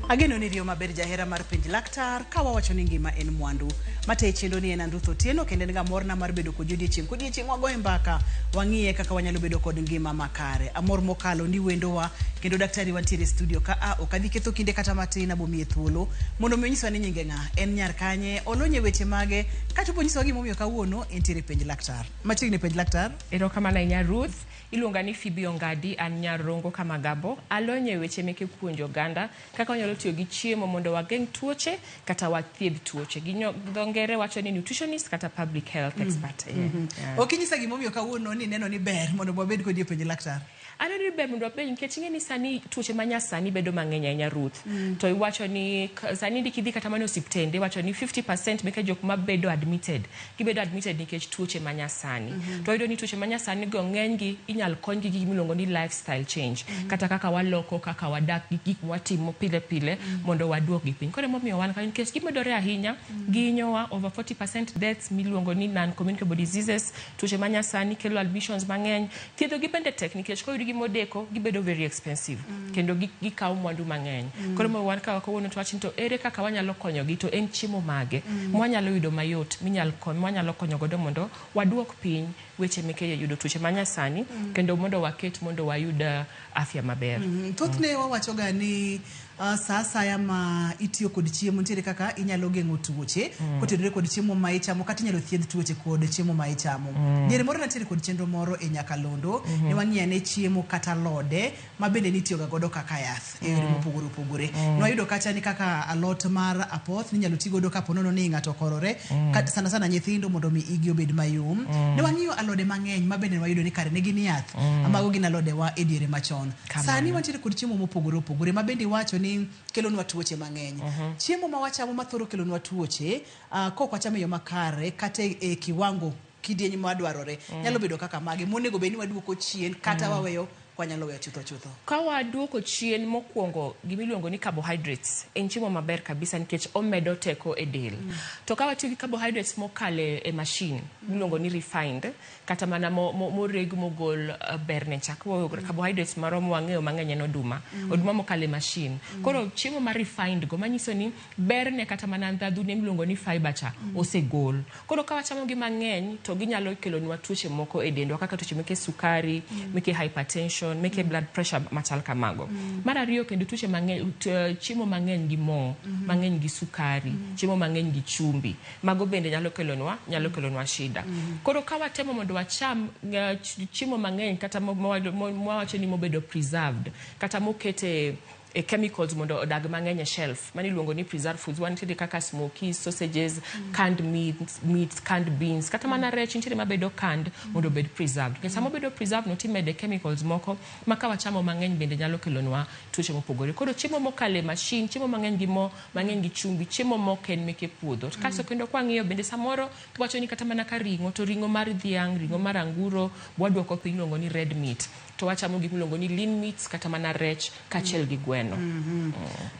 Ageno ni rio maber jahera mar penj laktar kawa wacho ni ngima en mwandu mate chendo ni en Andutho Otieno kendo nga morna mar bedo kod odiechieng wagoe mbaka wang'iye kaka wanyalo bedo kod ngima makare amor mokalo ni wendowa kendo daktari wantiere studio ka okadhi ketho kinde kata matin abomie thuolo mondo menyiswa ni nyinge nga en nyar kanye olonye weche mage kata ponyiswa gimomiyo kawuono entiere penj laktar machiegni penj laktar erokamano nya Ruth iluonga ni Phoebe Ongadi an Nyarongo Kamagabo alonye weche meke puonjo ganda kaka wanyalo tiyo gi chiemo mondo wageng' tuoche kata wathiedh tuoche dho ngere wacho ni nutritionist kata public health expert. Okinyisa gimomiyo kawuono ni neno ni ber mondo wabed kod penj laktar. Ano ni ber mondo wabed nikech ing'e ni sani tuoche manyasani bedo mang'eny ahinya Ruth. To iwacho ni sani ndikidhi kata mana osiptende wacho ni 50% meke jok mabedo admitted gibedo admitted nikech tuoche manyasani. To yudo ni tuoche manyasani go ng'enygi inyal konygi gi gimiluongo ni lifestyle change kata kaka waloko kaka wadak gi gik mwatimo pile pile mondo waduok gi piny. Koro momiyo wan ka nikech gimedore ahinya ginyowa over 40% deaths miluongo ni non communicable diseases tuoche manyasani kelo admissions mang'eny thiedho gi bende tek nikech koyudi gimodeko gibedo very expensive kendo gikawo mwandu mang'eny. Koro momiyo wan ka kawuono to wachni to ere kaka wanyalo konyogi to en chiemo mage mwanyalo yudo mayot mwanyalo konyo godo mondo waduok piny weche meke yudo tuoche manyasani kendo mondo waket mondo wayud afya maber. Thothne wawacho ga ni sasa yama itiyo kod chiemo ntiere kaka inyalo geng'o tuoche kotedore kod chiemo ma ichamo kata inyalo thiedh tuoche kod chiemo ma ichamo. Diere moro ntiere kod chenro moro e Nyakalondo ne wang'iye ne chiemo kata lode ma bende nitiyo ga godo kaka yath e yore mopogore opogore. Nwayudo kacha ni kaka alot mar apoth ninyalo ti godo kapo nono ni ng'ato korore sana sana nyithindo mondo mi igi obed mayom. Ne wang'iyo alode mang'eny ma bende wayudo ni kare ne gin yath amago gin alode wa e diere machon. Sani wantiere kod chiemo mopogore opogore ma bende wacho ni kelonwa tuoche mang'eny. Chiemo ma wachamo mathoro kelonwa tuoche kok wachamo yo makare kata e kiwango kidieny madwarore nyalo bedo kaka mage monego bed ni waduoko chien kata waweyo wanyalo weyo chutho. Ka waduoko chien mokwongo gimiluongo ni carbohydrates en chiemo maber kabisa nikech omedo teko e del. To ka watiyo gi carbohydrates mokale e machine miluongo ni refined kata mana moreg mogol berne chak carbohydrates maromo wang'eyo mang'eny en oduma mokale machine. Koro chiemo ma refined go manyiso ni berne kata mana ndhadhu ne miluongo ni fiber cha osegol. Koro ka wachamo gi mang'eny to ginyalo kelonwa tuoche moko e dendwa kaka tuoche meke sukari, meke hypertension, meke blood pressure machal kamago. Mar ariyo kendo tuoche mang'eny chiemo mang'eny gi mo, mang'eny gi sukari, chiemo mang'eny gi chumbi. Mago bende nyalo kelonwa shida. Koro ka watemo mondo wacham chiemo mang'eny kata mwawacho ni mobedo preserved kata mokete chemicals mondo odag mang'eny e shelf mani luongo ni preserved foods wantiere kaka smoky sausages, canned meats, canned beans kata mana rech ntiere mabedo canned mondo bed preserved. Kesa mobedo preserved no timede chemicals moko maka wachamo mang'eny bende nyalo kelonwa tuoche mopogore. Koro chiemo mokale machine, chiemo mang'eny gi mo, mang'eny gi chumbi, chiemo moken meke puodho. Kaso kendo kwang'iyo bende samoro wacho ni kata mana ka ring'o to ring'o mar dhiang', ring'o mar anguro waduoko piny luongo ni red meat. To wachamo gik miluongo ni lean meats kata mana rech kachiel gi gweno.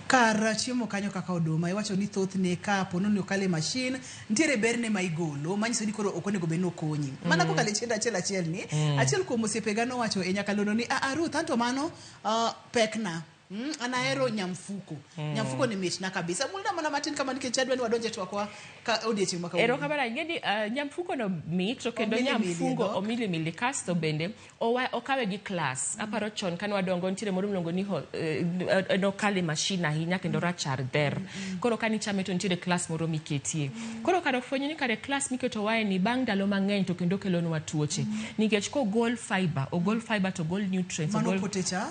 Kar chiemo kanyo kaka oduma iwacho ni thothne ka pono ni okale machine ntiere berne ma igolo manyiso ni koro okonego bed nokonyi. Mana kokale chenda achiel ni achiel kuom osiepe no wacho e Nyakalondo ni Ruth anto mano pekna anahero nyamfuko. Nyamfuko ni mitna kabisa. Mulda mana matin kama nikech adwa ni wadonje twakwa ka odiechieng' maka. Erokamano ngeni nyamfuko no mit to kendo nyamfuko omili kasto bende okawe gi class. Aparo chon kane wadongo ntiere moro miluongo ni no kale machine ahinya kendo rachar der. Koro kani chame to ntiere class moro miketie. Koro kare fwenyo ni kare class miketo wae ni bang' ndalo mang'eny to kendo kelonwa tuoche. Nikech ko ogol fiber to gol nutrients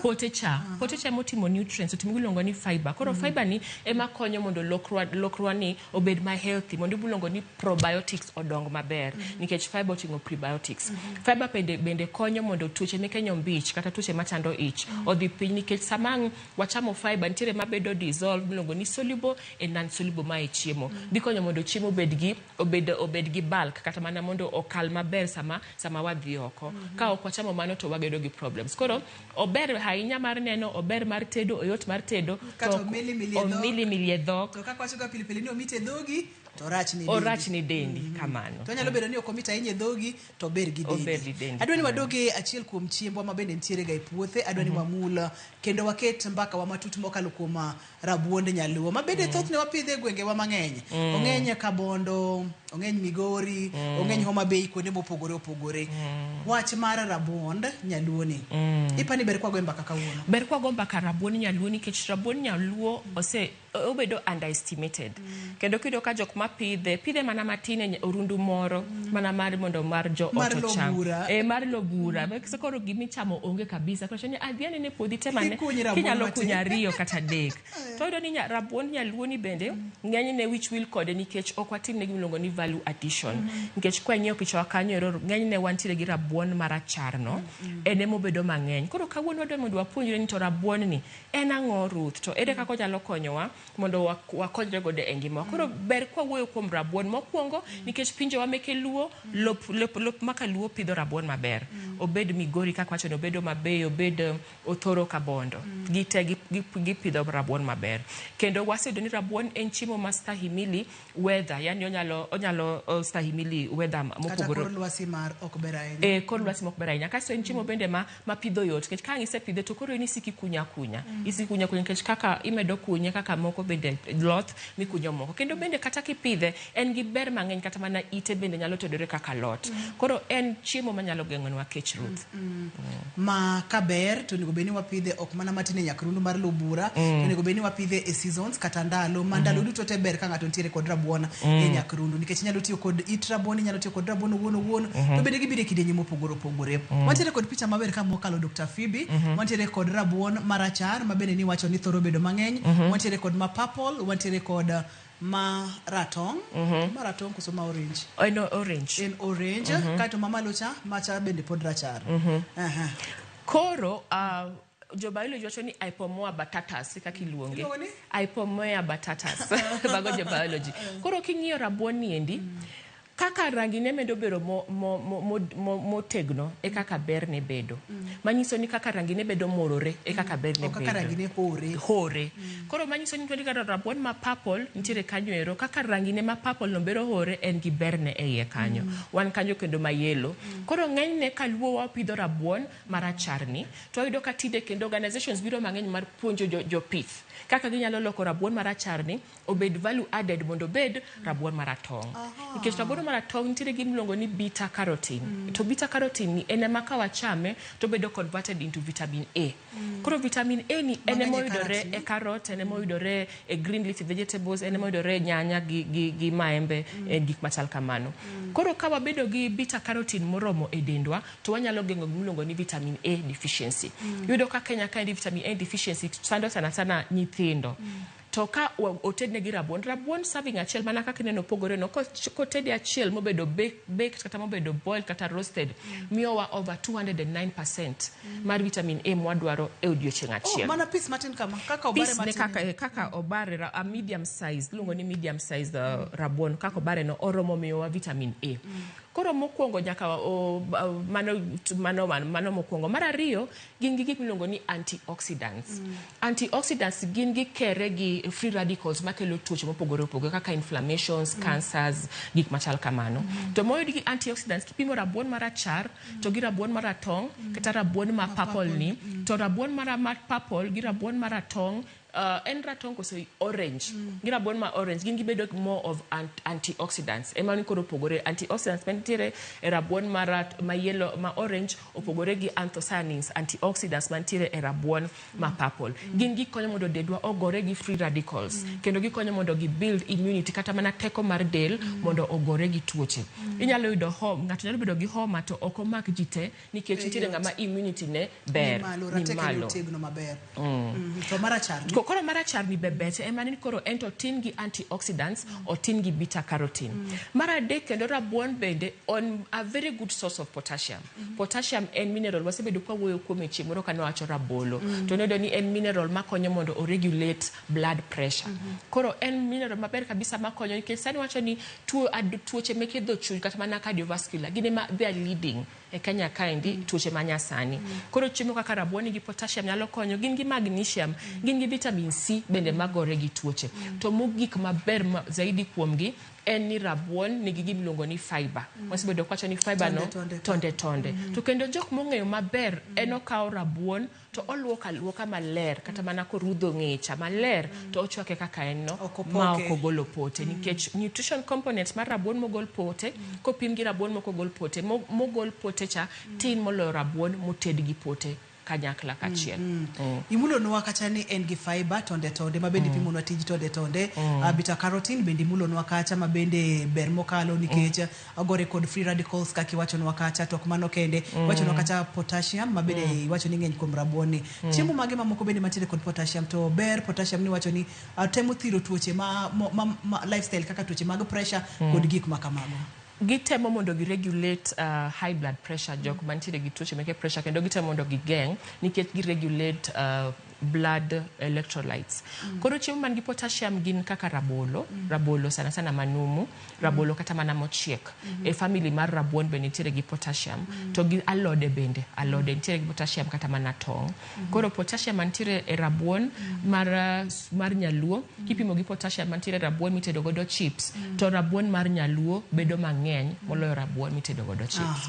potecha motimo nutrients otimiluongo ni fiber. Koro fiber ni ema konyo mondo lokrwa ni obed ma healthy mondo iluongo ni probiotics odong maber nikech fiber oting'o prebiotics. Fiber bende konyo mondo tuoche meke nyombich kata tuoche machando ich odhi piny nikech samang' wachamo fiber ntiere mabedo dissolved miluongo ni soluble and non-soluble ma e chiemo. Dhi konyo mondo chiemo obed gi bulk kata mana mondo okal maber sama wadhi oko. Ka ok wachamo mano to wagedo gi problems. Koro ober ahinya mar neno ober mar tedo oyot mar tedo to omili dhok to kaka wacho ga pilipili ni omite dhogi to rach ni orach ni dendi kamano. To nyalo bedo ni okomita inye dhogi to ber gi dendi. Adwani wadoge achiel kuom chiembwa mabende nitiere ga e puothe, adwani wamula kendo waket mbaka wa matut mokalo kuom rabuonde nyaluo. Mabende thothne wapidhe gwenge wa mang'eny. Ong'eny Kabondo, ong'eny Migori, ong'eny Homa Bay kuonde mopogore opogore. Wach mar rabuond nyaluo ni. Ipani ber kwa go mbaka kawuono. Ber kwa go mbaka rabuon nyaluo nikech rabuon nyaluo obedo underestimated. Kendo kido ka jok mapidhe mana matine orundu moro mana mar mondo mar jo otocham. Mar lobura. Bekse koro gimichamo onge kabisa. Kwa shani adhiane ne podhi temane kinyalo kunya riyo kata dek. To ido ni rabuon nyaluo ni bende ng'eny ne which will kode nikech okwatim ne gimilongo ni value addition. Nikech kwa ng'iyo picha wakanyo ero ng'eny ne wantiere gi rabuon maracharno ene mobedo mang'eny. Koro kawuono wadwa mondo wapuonjre ni to rabuon ni en ang'o Ruth, to ere kaka onyalo konyowa mondo wakonyre godo e ngima. Koro ber kwa wuoyo kuom rabuon mokwongo nikech pinjewa meke luo lop maka luo pidho rabuon maber. Obed Migori kaka wacho, obed Homa Bay, obed Othoro Kabondo. Gite gipidho rabuon maber. Kendo waseyudo ni rabuon en chiemo mastahimili weather, yani onyalo stahimili weather mopogore. Kata kor lwasi mar ok ber ahinya. Kor lwasi mok ber ahinya. Kaso en chiemo bende ma pidho yot. Nikech ka isepidhe to koro isiki kunya. Isi kunya nikech kaka imedo kunye kaka moko bende loth mikunyo moko. Kendo bende kata kipidhe en gi ber mang'eny kata mana ite bende nyalo tedore kaka lot. Koro en chiemo manyalo geng'onwa kech Ruth. Ma kaber to nego beni wapidhe ok mana matine nyakrundu mar lobura, to nego beni wapidhe e seasons kata ndalo. Mandalo duto te ber ka ng'ato ntiere kod rabuon e nyakrundu nikech nyalo tiyo kod it rabuon, nyalo tiyo kod rabuon owuon to bende gibire kidenye mopogore opogore. Wantiere kod picha maber ka mokalo Dr. Phoebe, wantiere kod rabuon marachar mabende ni wacho ni thoro bedo mang'eny, wantiere kod ma purple, wantiere kod ma ratong, ma ratong koso ma orange. No, orange. En orange, kaito mamalocha macha bende pod rachar. Koro jobiology wacho ni Ipomoea batatas kaka iluonge. Ipomoea batatas. Bago jobiology. Koro king'iyo rabuon ni endi kaka rangine medo bedo motegno e kaka berne bedo. Manyiso ni kaka rangine bedo morore e kaka berne bedo. Kaka rangine hore. Koro manyiso ni kaka rabuon ma purple nitiere kanyo ero kaka rangine ma purple no bedo hore en gi berne e iye kanyo. Wan kanyo kendo ma yellow. Koro ng'enyne ka luo wapidho rabuon maracharni to wayudo ka tinde kendo organizations biro mang'eny mar puonjo jopith kaka ginyalo loko rabuon maracharni obed value added mondo obed rabuon maratong. Nikech rabuon maratong nitiere gimiluongo ni beta carotene. To beta carotene ni en ema ka wachame to bedo converted into vitamin A. Koro vitamin A ni en ema oyudore e carrot, en ema oyudore e green leafy vegetables, en ema oyudore e nyanya gi maembe gik machal kamano. Koro ka wabedo gi beta carotene moromo e dendwa to wanyalo geng'o gimiluongo ni vitamin A deficiency. Yudo ka Kenya ka vitamin A deficiency sando sana nyithindo. To ka otedne gi rabuon serving achiel mana kaka neno pogore no kotedi achiel mobedo baked kata mobedo boiled kata roasted miyowa over 209% mar vitamin A mwadwaro e odiochieng' achiel. Mana piece matin kama kaka obare matin. Kaka obare a medium size, lungo ni medium size rabuon kaka obare no oromo miyowa vitamin A. Koro mokwongo nyaka mano mokwongo. Mar ariyo gin gi gik milongo ni antioxidants. Antioxidants gin gi kere gi free radicals makelo tuoche mopogore opogore kaka inflammations, cancers, gik machal kamano. To moyud gi antioxidants kipimo rabuon marachar to gi rabuon maratong kata rabuon ma purple ni to rabuon ma purple gi rabuon maratong en ratong koso orange. Gi rabuon ma orange gin gibedo more of antioxidants. Ema ni koro opogore antioxidants mantiere e rabuon ma yellow ma orange opogore gi anthocyanins antioxidants mantiere e rabuon ma purple. Gin gikonyo mondo dendwa ogore gi free radicals kendo gikonyo mondo gi build immunity kata mana teko mar del mondo ogore gi tuoche. Inyalo yudo ng'ato nyalo bedo gi homa to ok omak jite nikech nitiere ng'ama immunity ne ber ni malo. To marachar koro marachar ni bebete ema ni koro ento tin gi antioxidants o tin gi beta carotene. Maradek kendo rabuon bende on a very good source of potassium. Potassium en mineral wasebedo kwa wuoyo kuom chieng' kano wacho rabolo. To nodo ni en mineral makonyo mondo o regulate blood pressure. Koro en mineral maber kabisa makonyo nikech sani wacho ni tuoche meke dho chuny kata mana cardiovascular gine ma they are leading e Kenya kaendi tuoche manyasani. Koro chiemo kaka rabuon gi potassium nyalo konyo, gin gi magnesium, gin gi vitamin C bende magore gi tuoche. To mogik maber zaidi kuomgi en ni rabuon nigi gimiluongo ni fiber. Wasebedo kwacho ni fiber no tonde. To kendo jok mong'eyo maber en okawo rabuon to oluoka maler kata mana korudho ng'icha maler to ochwake kaka en no ma ok ogolo pote nikech nutrition components mar rabuon mogol pote kopim gi rabuon mokogol pote mogol pote cha tin moloyo rabuon moted gi pote kanyakla kachiel. Imulo nwa kacha ni en gi fiber tonde mabende pimonwa tij tonde beta carotene bende imulo nwa kacha mabende ber mokalo nikech agore kod free radicals kaki wacho nwa kacha tok mano kende wacho nwa kacha potassium mabende wacho ni ng'eny kuom rabuon ni chiemo mage mamoko bende mantiere kod potassium to ber potassium ni wacho ni temo thiro tuoche ma lifestyle kaka tuoche mag pressure kod gik makamago. Gitemo mondo gi regulate high blood pressure jok mantiere gi tuoche meke pressure kendo gitemo mondo gi geng nikech gi regulate blood electrolytes. Koro chiemo man gi potassium gin kaka rabolo sana manumu, rabolo kata mana mochiek. E family mar rabuon bende nitiere gi potassium to gi alode nitiere gi potassium kata mana tong. Koro potassium mantiere e rabuon mar nyaluo kipimo gi potassium mantiere rabuon mitedo godo chips to rabuon mar nyaluo bedo mang'eny moloyo rabuon mitedo godo chips.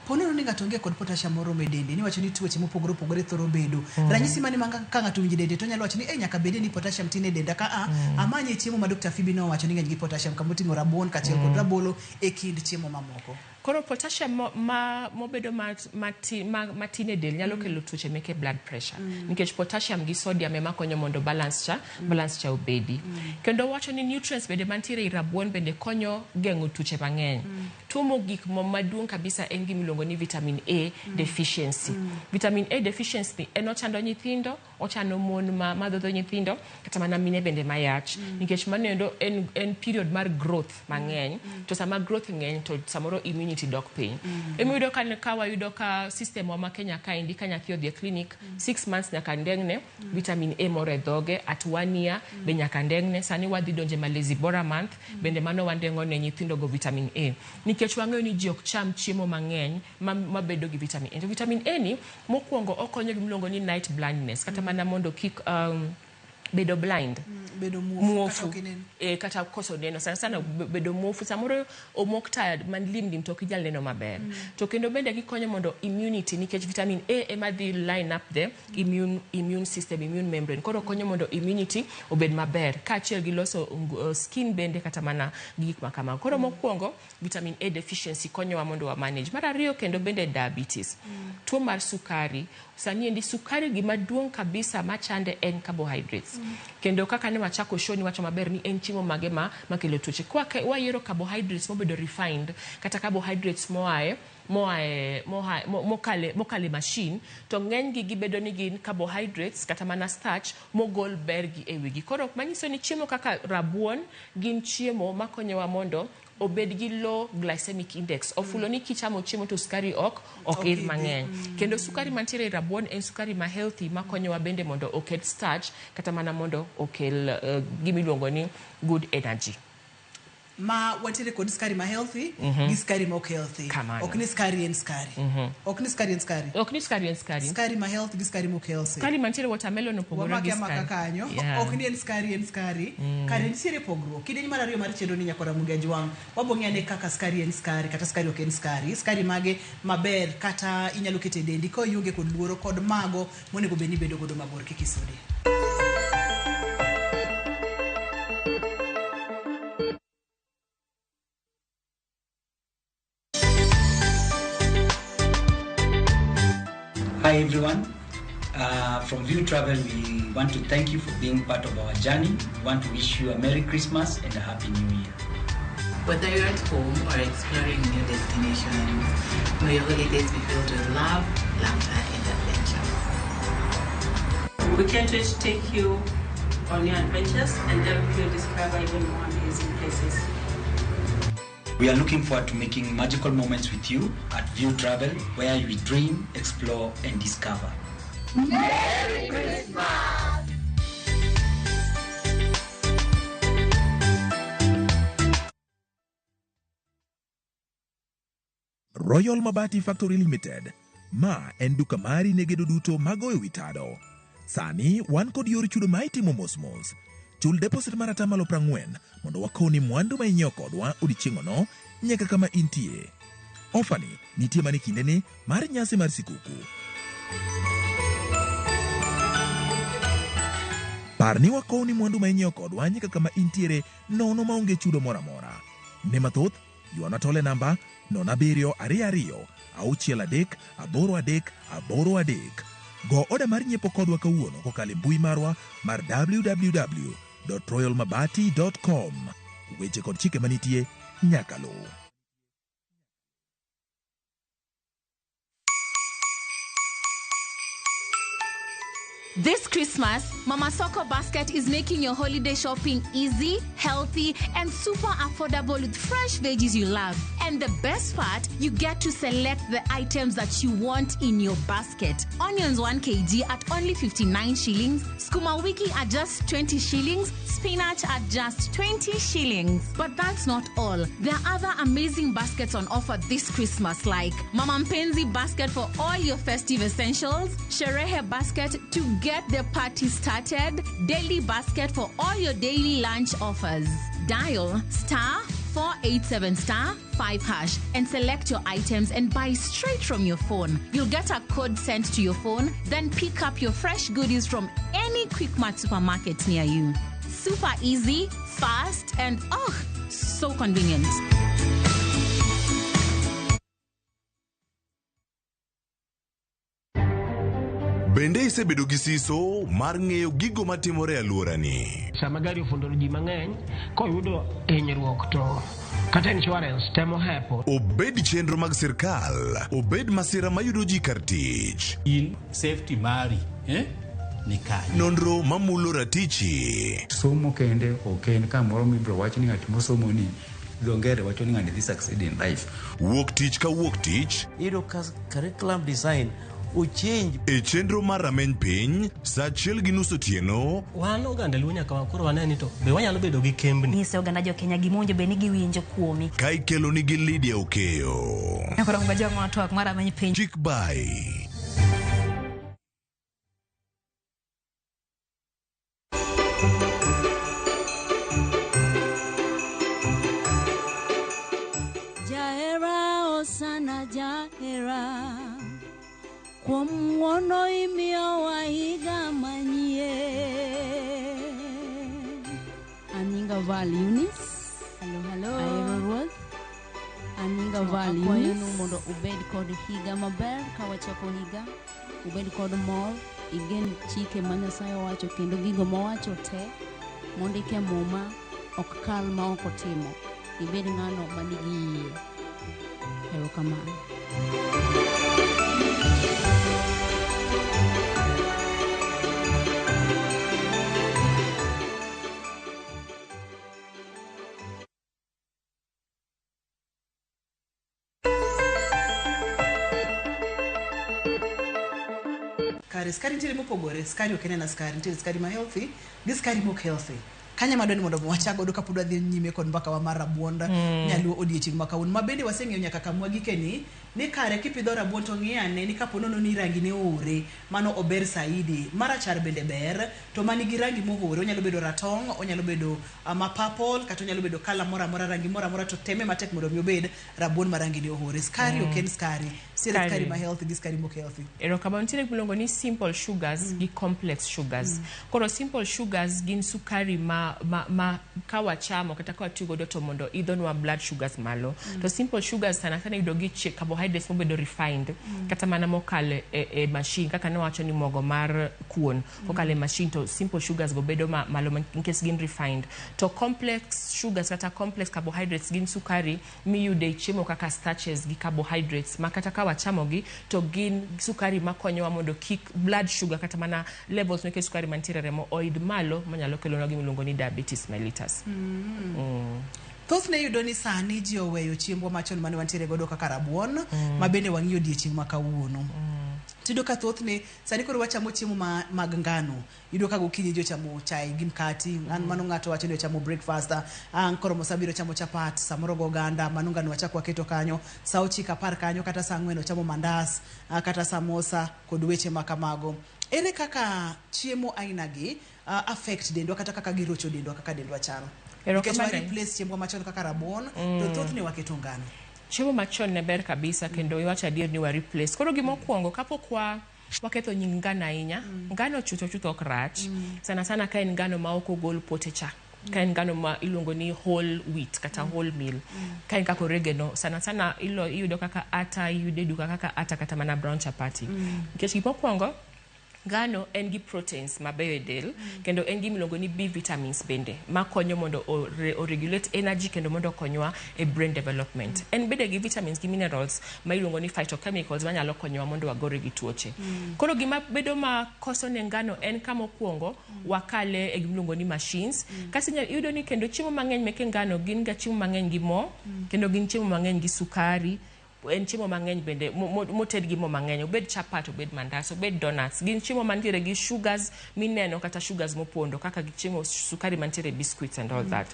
Pono ni ngato nge kod potassium moro medende ni wacho ni tuoche mopogore thoro bedo. Ranyisi mani ka ngato winji dende to nyalo wacho ni nyaka bede ni potassium tin e denda ka amanye chiemo ma Dr. Phoebe no wacho ni ng'eny gi potassium kamoting'o rabuon kachiel kod rabolo e kind chiemo mamoko. Koro potassium mobedo matin e del nyalo kelo tuoche meke blood pressure nikech potassium gi sodium ema konyo mondo balance cha obedi. Kendo wacho ni nutrients bende mantiere i rabuon bende konyo geng'o tuoche mang'eny. Tuo mogik maduong' kabisa en gimiluongo ni vitamin A deficiency. Vitamin A deficiency en ochando nyithindo, ochano mon ma dhodho nyithindo kata mana mine bende mayach nikech mano en period mar growth mang'eny to sama growth ng'eny to samoro immunity dok piny. Emiyudo ka wayudo ka system wa ma Kenya ka indi ka nyathi odhi e clinic 6 months nyaka ndengne vitamin A moro e dhoge at 1 year be nyaka ndengne. Sani wadhi donje Lazy Bora month bende mano wandengo ne nyithindo go vitamin A nikech wang'eyo ni ji ok cham chiemo mang'eny mabedo gi vitamin A. To vitamin A ni mokwongo okonyo gimiluongo ni night blindness kata mana mondo kik bedo blind, bedo muofu kata koso neno sana bedo muofu samoro omok tired man lim to kijal neno maber. To kendo bende gikonyo mondo immunity nikech vitamin A ema dhi line up the immune system, immune membrane. Koro konyo mondo immunity obed maber kaachiel gi loso skin bende kata mana gik makama. Koro mokwongo vitamin A deficiency konyowa mondo wa manage. Mar ariyo kendo bende diabetes, tuo mar sukari. Sani endi sukari gima duong' kabisa machande en carbohydrates. Kendo kaka ne wachako show ni wacho maber ni en chiemo mage makelo tuoche. Kwa wayero carbohydrates mobedo refined kata carbohydrates mokale machine to ng'eny gi gibedo ni gin carbohydrates kata mana starch mogol bergi e wigi. Koro manyiso ni chiemo kaka rabuon gin chiemo makonyowa mondo obed gi low glycemic index. Ofulo ni kichamo chiemo to sukari ok ir mang'eny. Kendo sukari mantiere i rabuon en sukari ma healthy makonyowa bende mondo okel starch kata mana mondo okel gimiluongo ni good energy. Ma wantiere kod skari ma healthy gi skari ma ok healthy. Ok ni skari en skari. Ok ni skari en skari. Ok ni skari en skari. Skari ma healthy gi skari ma ok healthy. Skari mantiere watermelon opogore gi skari. Kanyo. Ok ni en skari en skari. Kare nitiere pogruok. Kidenyi mar ariyo mar chendo ni nyakora mugi ajwang'. Wabong'e kaka skari en skari kata skari ok en skari. Skari mage maber kata inyalo kete dendi ko yuge kod luoro kod mago monego beni bedo godo mabor kikisode. Hi everyone, from View Travel we want to thank you for being part of our journey. We want to wish you a Merry Christmas and a Happy New Year. Whether you're at home or exploring new destinations, may your holidays be filled with love, laughter and adventure. We can't wait to take you on your adventures and help you discover even more amazing places. We are looking forward to making magical moments with you at View Travel, where we dream, explore, and discover. Merry Christmas! Royal Mabati Factory Limited. Ma en duka mari ne gedo duto mago e witado. Sani wan kod yor chudo ma itimo mos. Chul deposit mar atamalo 40 mondo wakoni mwandu ma inyiewo kodwa odiechieng'no nyaka kama intie. Ofani nitie mani kindeni mar nyasi mar sikuku. Parni wakoni mwandu ma inyiewo kodwa nyaka kama intiere nono maonge chudo mora mora. Ne mathoth, yuana tole namba 0722638383. Go oda mar nyiepo kodwa kawuono kokalo e mbui marwa mar www.royalmabati.com. Weche kod chike manitie nyaka luw. This Christmas, Mama Soko Basket is making your holiday shopping easy, healthy, and super affordable with fresh veggies you love. And the best part, you get to select the items that you want in your basket. Onions 1 kg at only 59 shillings, skuma wiki at just 20 shillings, spinach at just 20 shillings. But that's not all. There are other amazing baskets on offer this Christmas, like Mama Mpenzi basket for all your festive essentials, Sherehe basket to get the party started, daily basket for all your daily lunch offers. Dial *487*5# and select your items and buy straight from your phone. You'll get a code sent to your phone, then pick up your fresh goodies from any Quickmart supermarket near you. Super easy, fast, and so convenient. Bende isebedo gi siso mar ng'eyo gigo matimore alworani. Sama gari ofundoro ji mang'eny, koyudo hinyruok to kata insurance temo hepo. Obed chenro mag sirkal, obed masira mayudo ji kar tich. In safety mari, ni kanyo. Nonro mamulo ratichi. Somo kende oken kamoro mibro wach ni ng'at mosomo ni dongere wacho ni ng'ani this succeed in life. Wuok tich ka wuok tich. Iro curriculum design uchinj e chenro mar rameny piny sa 1:30 otieno. Wan oganda luo nyaka wakoro waneni to be wanyalo bedo gi kembni. Nyise oganda jo Kenya gimonjo be ni giwinjo kuomi. Ka ikelo nigi Lydia Okeyo. Nyakoro mbajo ng'ato mar rameny piny. Chik by Jahera osana jahera kuom wono imiyo wahiga manyie. Aninga Val Eunice. Hello. Aero Ruoth. Aninga Val Eunice. Akwayo nu mondo ubed kod higa maber ka wachako higa. Ubed kod mor. Igen chike ma Nyasaye owacho kendo gigo mowacho te mondike muma ok kal ma ok otimo. Ibed ng'ano manigi yie. Erokamano. Skari nitiere mopogore, skari ok en skari, nitiere skari ma healthy gi skari mok healthy. Kanya madwani mondo wachago do kapod wadhi nyime kod mbaka wa mar rabuon nyaluo odiechieng' ma kawuono. Ma bende waseng'eyo nyaka kamwa gikeni ni kare kipidho rabuon to ng'iyane ni kapo nono ni rangi ne ore, mano ober saidi. Marachar bende ber, to mani gi rangi mohore, onyalo bedo ratong', onyalo bedo ma purple, kata onyalo bedo kala mora mora, rangi mora mora, to teme matek mondo mi obed rabuon ma rangi ne ohore. Skari ok en skari, sire skari ma healthy gi skari mok healthy. Erokamano, nitiere gimilongo ni simple sugars gi complex sugars. Koro simple sugars gin sukari ma ka wachamo kata ka watiyo godo to mondo idhonwa blood sugars malo. To simple sugars sana sana yudo gi carbohydrates mobedo refined kata mana mokale e machine, kaka ne wacho ni mogo mar kuon kokale machine, to simple sugars go bedo malo in case gin refined. To complex sugars kata complex carbohydrates gin sukari miyude chiemo kaka starches gi carbohydrates ma kata ka wachamo gi to gin sukari makonyowa mondo kik blood sugar kata mana levels meke sukari mantiere remo oid malo manyalo kelonwa gimiluongo ni diabetes mellitus. Thothne yudo ni sani ji oweyo chiembwa machon mane wantiere godo kaka rabuon ma bende wang'iyo odiechieng' ma kawuono. Tido ka thothne sani koro wachamo chiemo mag ngano. Yudo ka gokinyi jo chamo chai gi mkati, mano ng'ato wacho ni chamo breakfast, koro mosabiro chamo chapat, samoro go ganda, mano ngano wachako waketo kanyo, saa 9 10 kanyo, kata saa 4 chamo mandas, kata samosa kod weche makamago. ere kaka chiemo aina gi affect dendwa kata kaka girocho dendwa kaka dendwa chalo. Nikech wa replace chiemo machon kaka rabuon to thoth ni waketo ngano. Chiemo machon ne ber kabisa kendo iwacho adier ni wa replace. Koro gimokwongo kapok waketho nying ngano ahinya, ngano chutho ok rach. Sana sana ka en ngano ma ok ogol pote cha. Ka en ngano ma iluongo ni whole wheat kata whole meal. Ka en kaka oregano sana sana iyudo kaka ata, iyudo duka kaka ata kata mana brown chapati. Nikech gimokwongo ngano en gi proteins mabeyo e del kendo en gi miluongo ni B vitamins bende makonyo mondo o regulate energy kendo mondo konywa e brain development. En bende gi vitamins gi minerals ma iluongo ni phytochemicals manyalo konyowa mondo wagore gi tuoche. Koro gima bedo ma koso ne ngano en kama okwongo wakale e miluongo ni machines. Kasi iyudo ni kendo chiemo mang'eny meke ngano gin ga chiemo mang'eny gi mo kendo gin chiemo mang'eny gi sukari. En chiemo mang'eny bende moted gi mo mang'eny, obed chapat, obed mandas, obed donuts. Gin chiemo mantiere gi sugars mineno kata sugars mopondo kaka gi chiemo sukari mantiere biscuits and all that.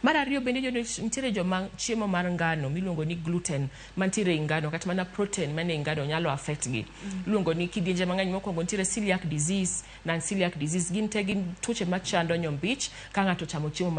Mar ariyo bende nitiere joma chiemo mar ngano miluongo ni gluten mantiere i ngano kata mana protein mane ngano nyalo affect gi. Iluongo ni kidienje mang'eny mokwongo nitiere celiac disease, non-celiac disease. Gin te gin tuoche machando nyombich ka ng'ato chamo chiemo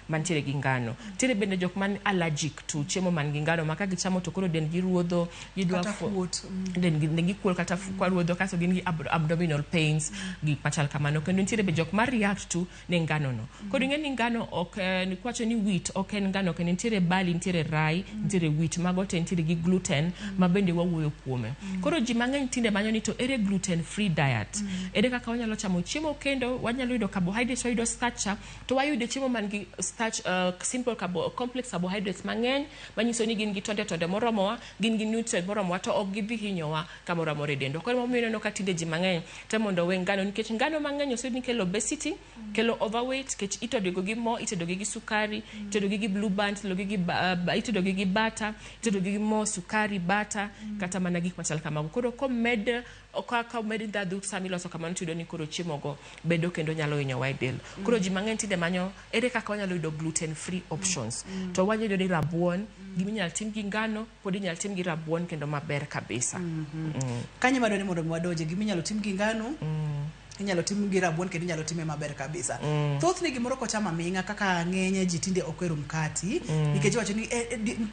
mantiere gi ngano. Nitiere bende jok man allergic to chiemo man gi ngano ma ka gichamo to koro dendgi ruodho, yidwa gi kuol kata ruodho kaso gin gi abdominal pains gi machal kamano. Kendo nitiere be jok ma react to ne ngano no. Koro ing'e ni ngano ok ni kwacho ni wheat ok en ngano kendo nitiere barley, nitiere rye, nitiere wheat, mago te nitiere gi gluten ma bende wawuoyo kuome. Koro ji mang'eny tinde manyo ni to ere gluten free diet. Ere kaka wanyalo chamo chiemo kendo wanyalo yudo carbohydrates, wayudo starch to wayudo chiemo man gi starch simple complex carbohydrates mang'eny manyiso ni gin gi tonde moromowa, gin gi nutrient moromowa to ok gidhi hinyowa kamoro amora e dendwa. Koro momiyo ineno ka tinde ji mang'eny temo mondo we ngano nikech ngano mang'eny oseyud ni kelo obesity, kelo overweight nikech itedo gi mo, itedo gi sukari, itedo gi blue band, itedo gi butter, itedo gi mo, sukari, butter kata mana gik machal kamago. Koro komed ndhadhu sama iloso kamano tiyudo ni koro chiemogo bedo kendo nyalo hinyowa e del. Koro ji mang'eny tinde manyo ere kaka wanyalo yudo gluten free options. To wanyalo yudo ni rabuon giminyal tim gi ngano pod inyal tim gi rabuon kendo maber kabisa. Kanye madwani mondo wadonje giminyalo tim gi ngano inyalo tim gi rabuon kendo inyalo time maber kabisa. Thoth ni gimoro kochama minga kaka ng'enye ji tinde okwero mkati nikech wacho ni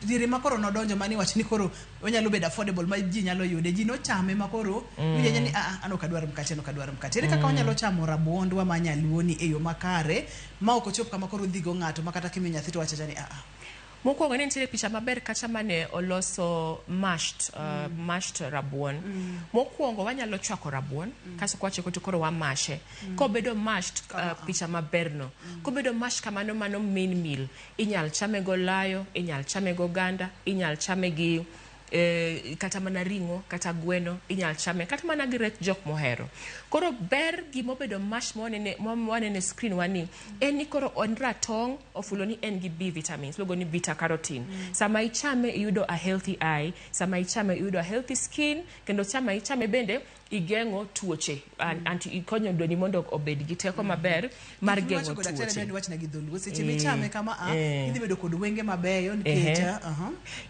dire makoro nodonjo mani wacho ni koro onyalo bedo affordable ma ji nyalo yude. Ji nochame makoro wiye ni an ok adwar mkati. Ere kaka onyalo chamo rabuondwa ma nyaluoni e yo makare ma ok ochop kama koro dhigo ng'ato makata kimi nyathi to wacho ni Mokwongo ne nitiere picha maber kacha mane oloso mashed rabuon. Mokwongo wanyalo chwako rabuon kaso kwacheko to koro wamashe. Kobedo mashed picha maber no. Kobedo mashed kamano mano main meal. Inyal chame go layo, inyal chame go ganda, inyal chame gi kata mana ringo, kata gweno, inyal chame, kata mana gi rech jok mohero. Koro ber gimobedo mash mwanene screen wani, en ni koro on ratong ofulo ni en gi B vitamins, logo ni beta carotene. Sama ichame iyudo a healthy eye, sama ichame iyudo a healthy skin, kendo sama ichame bende igeng'o tuoche ikonyo doni mondo obed gi teko maber mar geng'o tuoche. Wachna gi dholuo seche michame kama idhi bedo kod wenge mabeyo nikech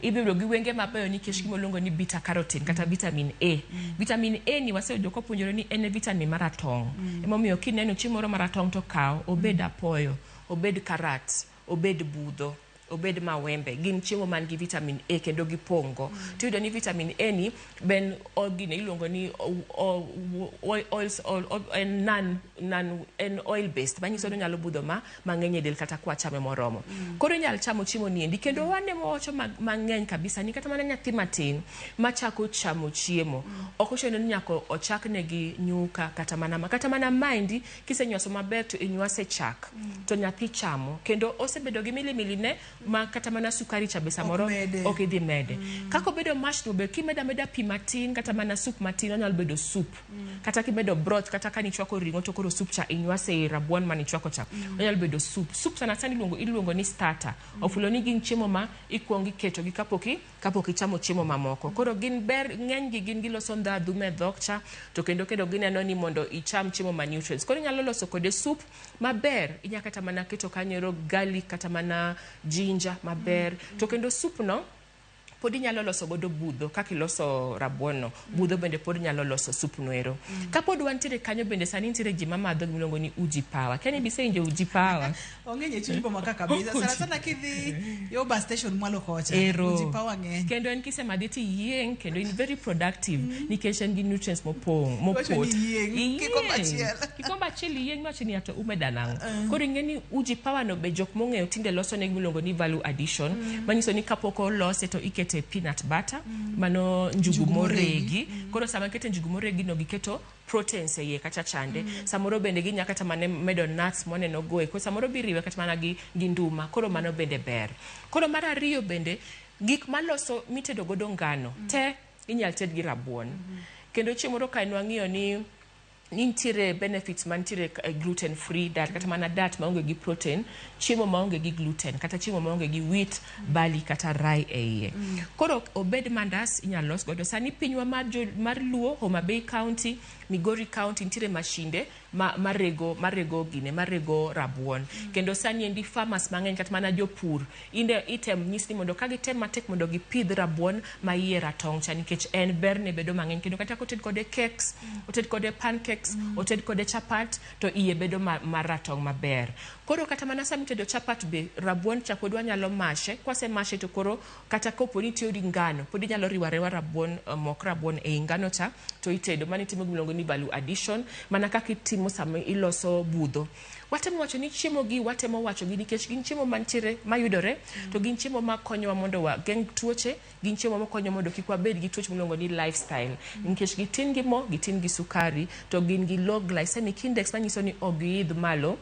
idhi bedo gi wenge mabeyo nikech gimoluongo ni beta carotene kata vitamin A. Vitamin A ni waseyudo kopuonjore ni en vitamin maratong. Emomiyo kineno chiemo moro maratong to kaw, obed apoyo, obed karat, obed budho, obed mawembe, gin chiemo man gi vitamin A kendo gi pongo. Tiyudo ni vitamin A ni ben gine iluongo ni oils en oil based manyiso ni nyalo budho mang'eny e del kata kwa chame moromo. Koro inyal chamo chiemo ni endi kendo wane mowacho mang'eny kabisa ni kata mana nyathi matin machako chamo chiemo ok ochuno ni nyaka ochakne gi nyuka kata mana maendi kisenywaso maber to inywase chak to nyathi chamo kendo osebedo gi milimili ne ma kata mana sukari cha besa moro ok idhi mede. Kako bedo mashed be kimeda pi matin kata mana soup matin onyalo bedo soup. Kata kimedo broth kata kani chwako ringo to koro soup cha inywase rabuon mani chwako cha onyalo bedo soup. Soup sana sana iluongo ni starter. Ofulo ni gin chiemo ma ikuongi keto gi kapoki chamo chiemo mamoko. Koro gin ber ng'eny gi gin giloso ndhadhu me dhok cha to kendo gineno ni mondo icham chiemo ma nutrients. Koro inyalo loso kode soup maber, inya kata mana keto kanyo garlic kata mana ginger maber. To kendo soup no pod inyalo loso godo budho kaka iloso rabuon no. Budho bende pod inyalo loso sup noero. Kapod wantiere kanyo bende sani nitiere ji mamadho miluongo ni uji power. Kani bisewinjo uji power? Ongenye chunyi boma kaka kabisa. Sana kidhi yo bus station mwalo kocha. Uji power ng'eny. Kendo en kisemadhe ti yieng kendo in very productive nikech en gi nutrients mopot. Kikomba achiel yieng machi ni ato umeda nang'o. Koro ing'eni uji power no be jok mong'eyo tinde loso ne miluongo ni value addition. Manyiso ni kapok olose to ikete peanut butter, mano njugu moregi. Koro sama kete njugu moregi no giketo proteins eye kata chande. Samoro bende ginya kata mane medo nuts moneno goe. Koro samoro biriwe kata mana gi nduma. Koro mano bende ber. Koro mar ariyo bende gik maloso mitedo godo ngano te inyal ted gi rabuon. Kendo chiemoro ka nwang'iyo ni nitiere benefits mantiere gluten free diet kata mana diet maonge gi protein, chiemo maonge gi gluten kata chiemo maonge gi wheat, barley kata rye eiye. Koro obed mandas inyalo los godo. Sani pinywa mar Luo, Homa Bay County, Migori County nitiere mashinde marego rabuon. Kendo sani endi farmers mang'eny kata mana jopur item nyisni mondo ka gitem matek mondo gipidh rabuon ma iye ratong' cha nikech en berne bedo mang'eny. Kendo kata koted kode cakes, oted kode pancakes, oted kode chapat to iye bedo maratong' maber. Koro kata mana sami tedo chapat be rabuon cha pod wanyalo mashe. Kwase mashe to koro kata kopo ni tiyo di ngano pod inyalo riwarewa rabuon mok rabuon e ngano cha to itedo. Mani timo gimilongo ni value addition mana kaka itimo sama iloso budho. Watemo wacho ni chiemo gi watemo wacho gi nikech gin chiemo mantiere mayudore to gin chiemo makonyowa mondo wageng' tuoche, gin chiemo makonyo mondo kik wabed gi tuoche miluongo ni lifestyle nikech gitin gi mo, gitin gi sukari to gin gi low glycemic index manyiso ni ok giidh malo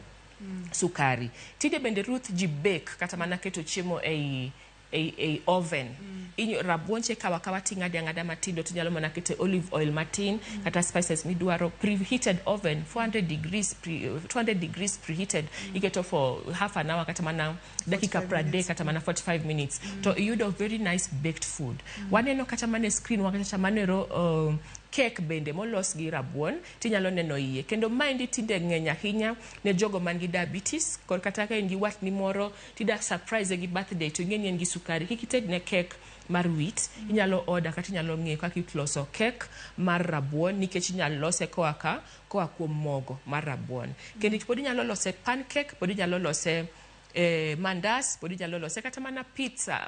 sukari. Tinde bende Ruth ji bake kata mana keto chiemo ei oven. Rabuon che kawa ting'ade ang'ada matindo tinyalo mana kete olive oil matin kata spices midwaro. Preheated oven 200 degrees preheated iketo for half an hour kata mana dakika 30 kata mana 45 minutes to iyudo very nice baked food. Waneno kata mana screen wakata manero cake bende molos gi rabuon tinyalo neno iye. Kendo maendi tinde ng'eny ahinya ne jogo man gi diabetes kod kata ka en gi watni moro tida surprise gi birthday to ing'eni en gi sukari. Kikited ne cake mar wheat inyalo order kata inyalo ng'eyo kaka itloso cake mar rabuon nikech inyalo lose koa kuom mogo mar rabuon. Kendo pod inyalo lose pancake, pod inyalo lose mandas, pod inyalo lose kata mana pizza,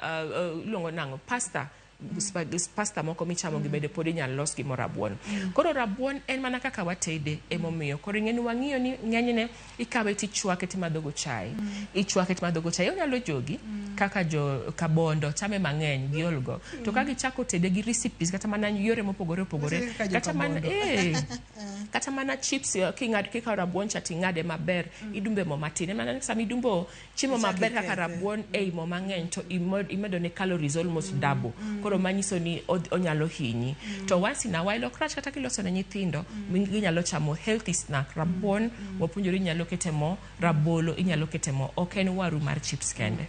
luongo nang'o pasta. Pasta moko michamo gi bede pod inyalo los gi rabuon. Koro rabuon en mana kaka watede emomiyo. Koro ing'eni wang'iyo ni ng'enyne ikawe tichwake timadho go chai. Ichwake timadho go chai. Onyalo jogi kaka jo kabondo chame mang'eny giolgo. To ka gichako tede gi recipes kata mana yore mopogore opogore. Kata mana chips kika rabuon cha ting'ade maber idumbe mo matin. Mana sama idumbo chiemo maber kaka rabuon ei mo mang'eny to imedo ne calories almost double. Koro manyiso ni onyalo hinyi. To once in a while okrach kata kiloso ne nyithindo ginyalo chamo healthy snack. Rabuon wapuonjori inyalo kete mo, rabolo inyalo kete mo, ok en waru mar chips kende.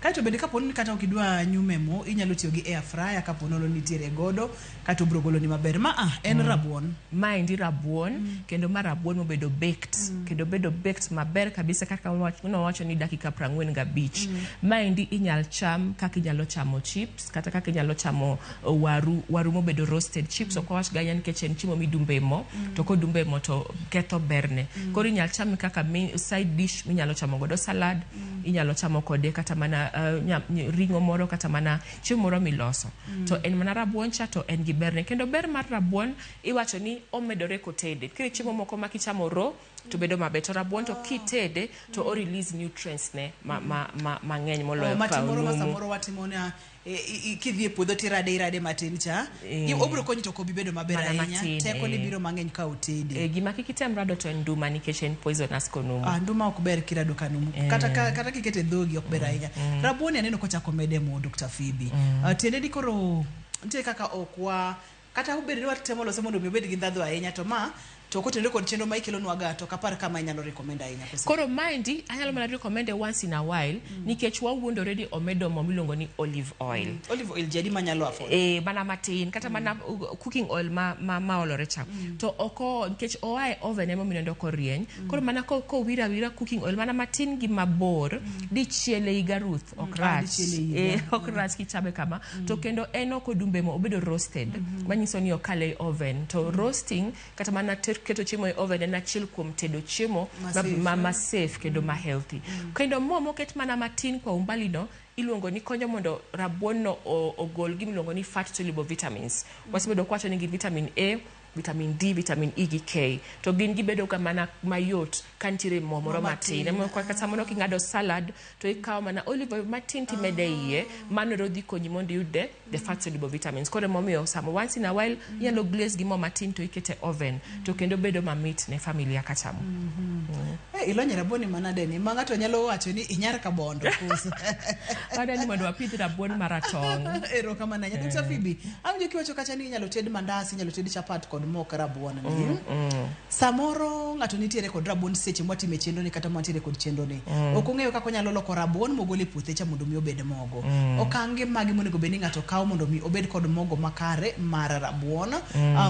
Kaito bende kapo ni kata ukidwa nyume mo inyalo tiyo gi air fryer kapo nolo nitiere godo kata ubro golo ni maber. En rabuon. Ma endi rabuon kendo ma rabuon mobedo baked. Kendo bedo baked maber kabisa kaka wacho ni dakika 45. Ma endi inyal cham kaka inyalo chamo chips kata kaka inyalo chamo waru mobedo roasted chips. Ok wach ganya nikech en chiemo midumbe mo to kodumbe mo to ketho berne. Koro inyal cham kaka side dish minyalo chamo godo salad, inyalo chamo kode kata mana ringo moro kata mana chiemo moro miloso. To en mana rabuon cha to en gi berne. Kendo ber mar rabuon iwacho ni omedore kotede. Kiri chiemo moko makichamo ro to bedo maber. To rabuon to kitede to o release nutrients ne mang'eny moloyo ka numu. Samoro watimona kidhi e puodho tirade matin cha obro konyi to kobi bedo maber ahinya. Teko ni biro mang'eny ka otede. Gima kikitem rado to en nduma nikech en poisonous konumu. Nduma ok ber kirado kanumu. Kata kikete dhogi ok ber ahinya. Rabuon aneno kochako mede mo Dr. Phoebe. Tiende di koro ntie kaka okwa kata ubedi ni watemo loso mondo obed gi ndhadhu ahinya to to kotenore kod chenro ma ikelonwa ga to kapar kama inyalo recommend ahinya pesa. Koro maendi anyalo mana recommend once in a while nikech wawuondo already omedo mo miluongo ni olive oil. Olive oil jadi manyalo afford. Mana matin kata mana cooking oil ma olore cha. To oko nikech oae oven emo minendo korieny. Koro mana ko wira cooking oil mana matin gi mabor di chiele iga ruth okrach kichabe kama to kendo eno kodumbe mo obedo roasted manyiso ni okale oven to roasting kata mana keto chiemo e oven en achiel kuom tedo chiemo ma safe kendo ma healthy. Kendo mo ket mana matin kwa umbali no iluongo ni konyo mondo rabuon no ogol gimiluongo ni fat soluble vitamins. Wasebedo kwacho ni vitamin A, vitamin D, vitamin E gi K. To gin gibedo ka mana mayot kantire mo moro matin. Emo kwa kata mono kingado salad to ikaw mana olive oil matin timede iye mano rodhi konyi mondo yude the fat soluble vitamins. Kore momiyo samo once in a while yalo glaze gi mo matin to ikete oven to kendo bedo mamit ne familia kachamo. Ilonye rabuon manade ni mangato nyalo wacho ni inyar ka bondo kuso. Ada ni mondo apidh rabuon maratong. Ero kama nanya Dr. Phoebe amje kiwacho kacha ni nyalo ted mandasi nyalo ted chapat kod mo rabuon ni. Samoro ngato nitiere kod rabuon seche mwatime chendo ni kata mwatire kod chendo ni. Okong'eyo kako nyalo loko rabuon mogole puothe cha mondo mi obed mogo. Okange magi monego beni ngato kawo mondo mi obed kod mogo makare mar rabuon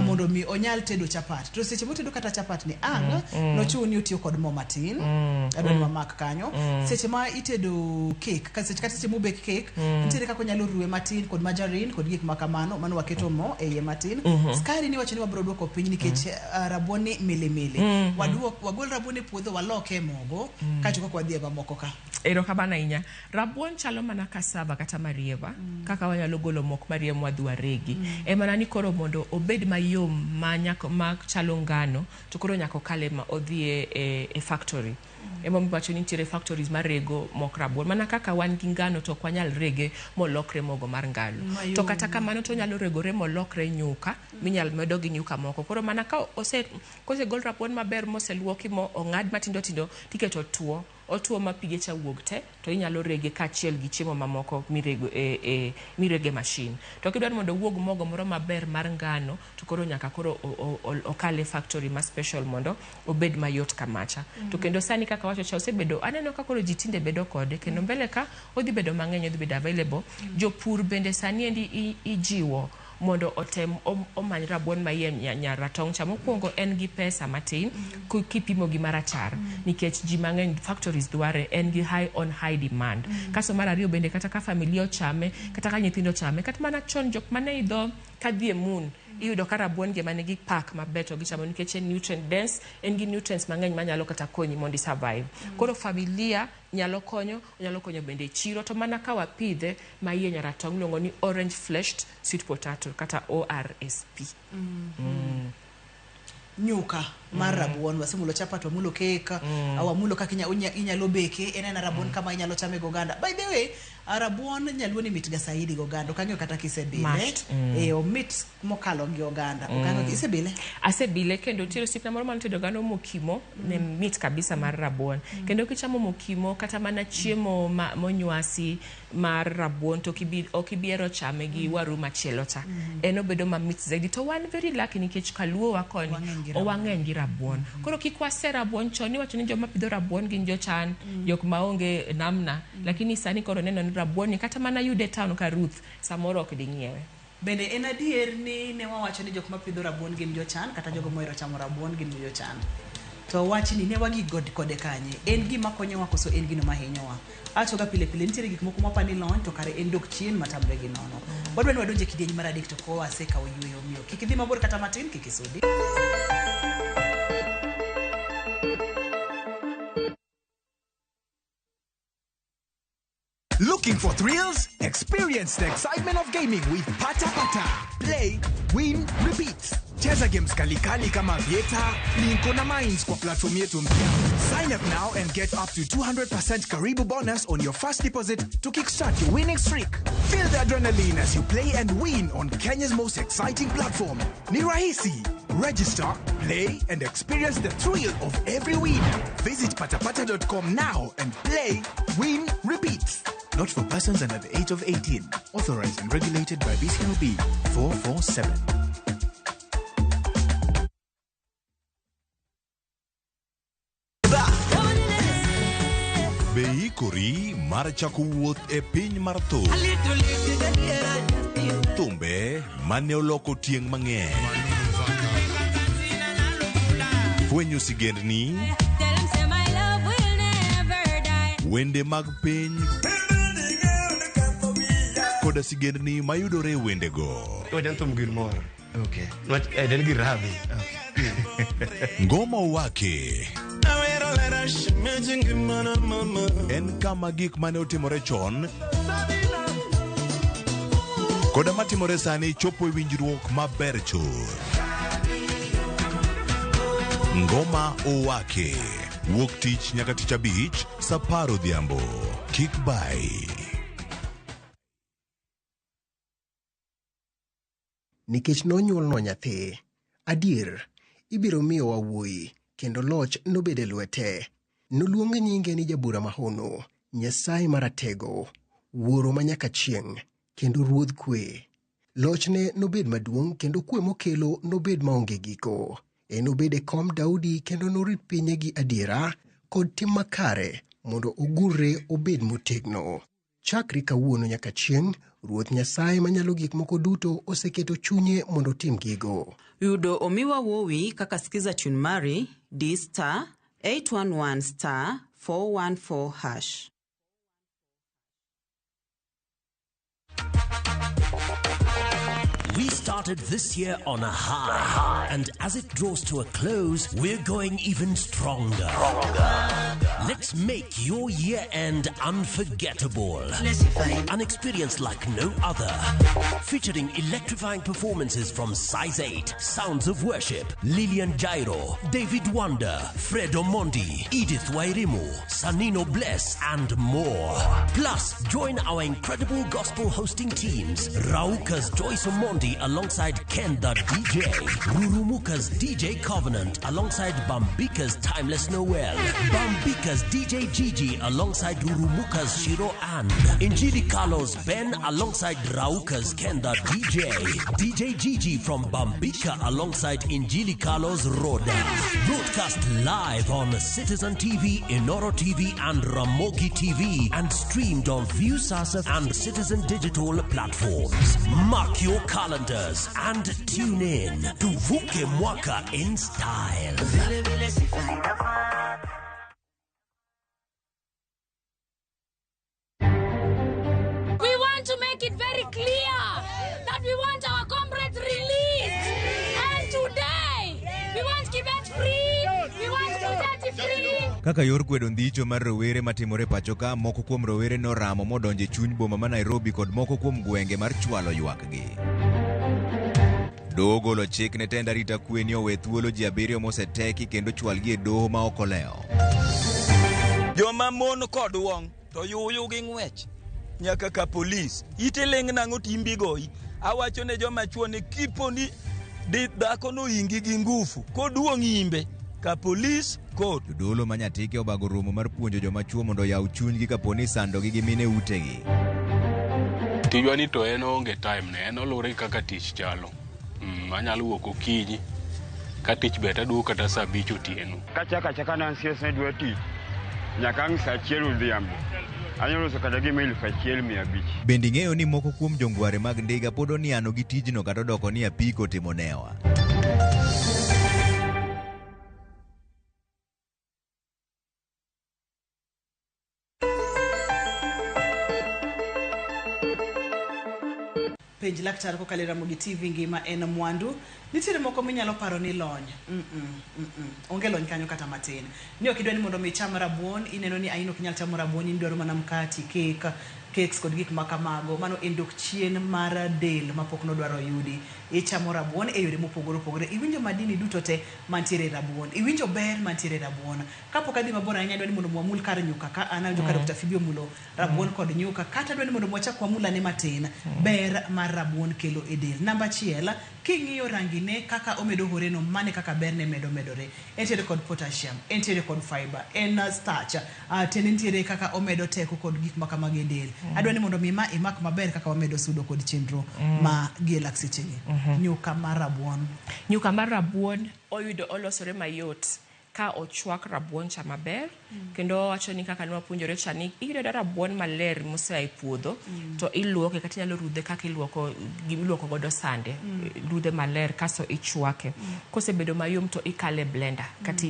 mondo mi onyal tedo chapat. To seche motedo kata chapat ni no chuni utiyo kod mo matin. Adoni mamak kanyo. Seche ma itedo cake kasi seche mo bake cake nitiere kako nyalo ruwe matin kod margarine kod gik makamano mano waketo mo e ye matin. Skari ni wacho ni wabro duoko piny nikech rabuon ni milimili. Wagol rabuon e puodho waloke mogo kacho kwa wadhi eba moko ka. Ero kabana inya. Rabuon chalo mana cassava kata marieba kaka wanyalo golo mok marieba wadwa regi. Mana ni koro mondo obed mayom ma chalo ngano to koro nyako kale ma odhi e factory. Emo mbacho ni tire factories marego mok rabuon mana kaka wan gi ngano to kwanyal rege molokre mogo mar ngano. To kata kamano to nyalo regore molokre nyuka minyal medo gi nyuka moko. Koro mana ka kose gol rabuon maber moseluoki mo ongad matindo tindo tiketo otuo ma pige cha wuog te to inyalo rege kachiel gi chiemo mamoko mirego mirege machine. To kidwar mondo wuog mogo moro maber mar ngano to koro nyaka koro okale factory ma special mondo obed mayot kamacha. To kendo sani kaka wacho cha osebedo aneno ka koro jitinde bedo kode kendo mbele ka odhi bedo mang'eny odhi bedo available. Jopur bende sani endi ijiwo mondo otem omany rabuon mayem nyaratong cha mokwongo en gi pesa matin kipimo gi marachar nikech ji mang'eny factories dware en gi high demand. Kaso mar ariyo bende kata ka familia ochame kata ka nyithindo chame kata mana chon jok mane idho kadhie moon iyudo ka rabuon ge mane gi pack mabeto gi chamo nikech en nutrient dense en gi nutrients mang'eny manyalo kata konyi mondo survive. Koro familia nyalo konyo bende chiro to mana ka wapidhe ma iye nyaratong luongo ni orange fleshed sweet potato kata ORSP. Nyuka mar rabuon wasemulo chapat wamulo cake wamulo kaka inyalo beke en rabuon kama inyalo chame goganda. By the way rabuon nyaluo ni mitga saidi goganda kanyo kata kisebile omit mokalo gi oganda kanyo kisebile asebile kendo tiro sipna moro man tedo gando mokimo ne mit kabisa mar rabuon kendo kichamo mokimo kata mana chiemo monywasi mar rabuon to okibiero chame gi waru machielo cha eno bedo mamit zaidi to one very lucky nikech kaluo wakoni owang'eny gi rabuon. Koro kikwase rabuon choni wacho ni joma pidho rabuon gin jochan jok maonge namna lakini sani koro neno ni rabuon kata mana yude town ka Ruth samoro ok ding'iewe. Bende en adier ni ne wawacho ni jok mapidho rabuon gin jochan kata jogo mohero chamo rabuon gin jochan. To wach ni ne wagi kode kanye en gima konyowa koso en gino mahinyowa. Acho ga pile nitiere gik moko mapani lony to kare en dok chien matamre gi nono. Wadwa ni wadonje kidieny mar adek to ko aseka oyueyo miyo kik idhi mabor kata matin kik isudi. Looking for thrills? Experience the excitement of gaming with Pata Pata. Play, win, repeat. Cheza games kali kama Vieta, Linko na Mines kwa platform yetu mpya. Sign up now and get up to 200% Karibu bonus on your first deposit to kickstart your winning streak. Feel the adrenaline as you play and win on Kenya's most exciting platform. Ni rahisi. Register, play, and experience the thrill of every win. Visit patapata.com now and play, win, repeat. Not for persons under the age of 18. Authorized and regulated by BCLB 447. oikori mar chako wuoth e piny mar thum. Thumbe mane oloko tieng' mang'eny. Fwenyo sigendni, wende mag piny, koda sigendni mayudore e wendego. Ngoma Owake en kama gik mane otimore chon koda matimore sani chopo e winjruok maber chuth. Ngoma Owake wuok tich nyaka tich abich saa 10 odhiambo. Kik bai. Nikech nonyuolno nyathi, adier, ibiro miyo wawuoyi, kendo loch nobede lwete. Noluong nyinge ni Jabura Mahono, Nyasaye Maratego, Wuoro Manyaka Chieng', kendo Ruodh Kwe. Lochne nobed maduong' kendo kwe mokelo nobed maonge giko. Nobed e kom Daudi kendo norit pinye gi adiera kod tim makare mondo ogurre obed motegno. Chakri kawuono nyaka chieng', Ruoth Nyasaye Manyalo Gik Moko Duto oseketo chunye mondo tim gigo. Yudo Omiwa Wuowi kaka Skiza Tune Mari, D*811*414#. We started this year on a high, and as it draws to a close, we're going even stronger. Let's make your year-end unforgettable. An experience like no other. Featuring electrifying performances from Size 8, Sounds of Worship, Lillian Jairo, David Wonder, Fred Omondi, Edith Wairimu, Sanino Bless, and more. Plus, join our incredible gospel hosting teams, Rauka's Joyce Omondi alongside Ken the DJ, Rurumuka's DJ Covenant alongside Bambika's Timeless Noel, Bambika's DJ Gigi alongside Rurumuka's Shiro and Injili Carlos Ben alongside Rauka's Ken the DJ, DJ Gigi from Bambika alongside Injili Carlos Roda. Broadcast live on Citizen TV, Inoro TV and Ramogi TV and streamed on Viusasa and Citizen Digital platforms. Mark your calendars and tune in to Vuke Mwaka in style. We want to make it very clear that we want our comrades released. And today, we want Kibet free, we want Kutati free. Kaka yor kwedo ndicho mar rowere matimore pacho ka, moko kuom rowere noramo modonje chuny boma ma Nairobi kod moko kuom gwenge mar chwalo ywakgi. Doho golo chik ne tend arita kwe ni owe thuolo ji 7 moseteki kendo chwalgi e doho ma ok oleo. Joma mon kod wong to yuyu gi ng'wech nyaka ka polis ite leng nang'o timbi goi. Awacho ne joma chuo ni kipo ni dhako no ingi gi ngufu koduong' imbe ka polis kod jodolo manyatike obago romo mar puonjo joma chuo mondo yaw chunygi kaponi sandogi gi mine utegi. Tijwa ni to en onge time ne en olure kaka tich chalo. Anyalo wuok okinyi ka tich beta duo kata saa 5 otieno. Kachaka na ansias ne dwa tich nyaka ang' saa 1 odhiambo. Anyalo kata gi 1,500. Bende ing'eyo ni moko kuom jongware mag ndiga pod oniano gi tijno kata odoko ni apiko timonewa. Penj laktar ko kalera Ramogi TV ngima en mwandu. Nitiere moko minyalo paro ni lony. Onge lony kanyo kata matin. Ni okidwa ni mondo mi cham rabuon, ineno ni aino kinyal chamo rabuon, indwaro mana mkati, cakes kod gik makamago. Mano endok chien mar del mapok nodwaro yudi. Ichamo rabuon e yore mopogore opogore. Iwinjo madini duto te mantiere rabuon. Iwinjo ber mantiere rabuon. Kapok adhi mabor ahinya dwani mondo mwamul kar nyuka ka anawinjo ka Dr. Phoebe mulo rabuon kod nyuka, kata dwani mondo mwachak wamula ne matin ber mar rabuon kelo e del. Namba 1, king'iyo rangine kaka omedo horeno, mane kaka berne medo medore. Entiere kod potassium, entiere kod fiber, en starch, entiere kaka omedo teko kod gik makamago e del. Adwani mondo mima imak maber kaka wamedo sudo kod chenro ma gielak sechegi. Nyuka mar rabuon. Nyuka mar rabuon oyudo olosore mayot ka ochwak rabuon cha maber kendo wacho ni kaka nwapuonjore cha ni iyudo rabuon maler mosea e puodho to iluoke kata inyalo rudhe kaka iluoko gimiluoko godo sande rudhe maler kaso ichwake kosebedo mayom to ikale blender kata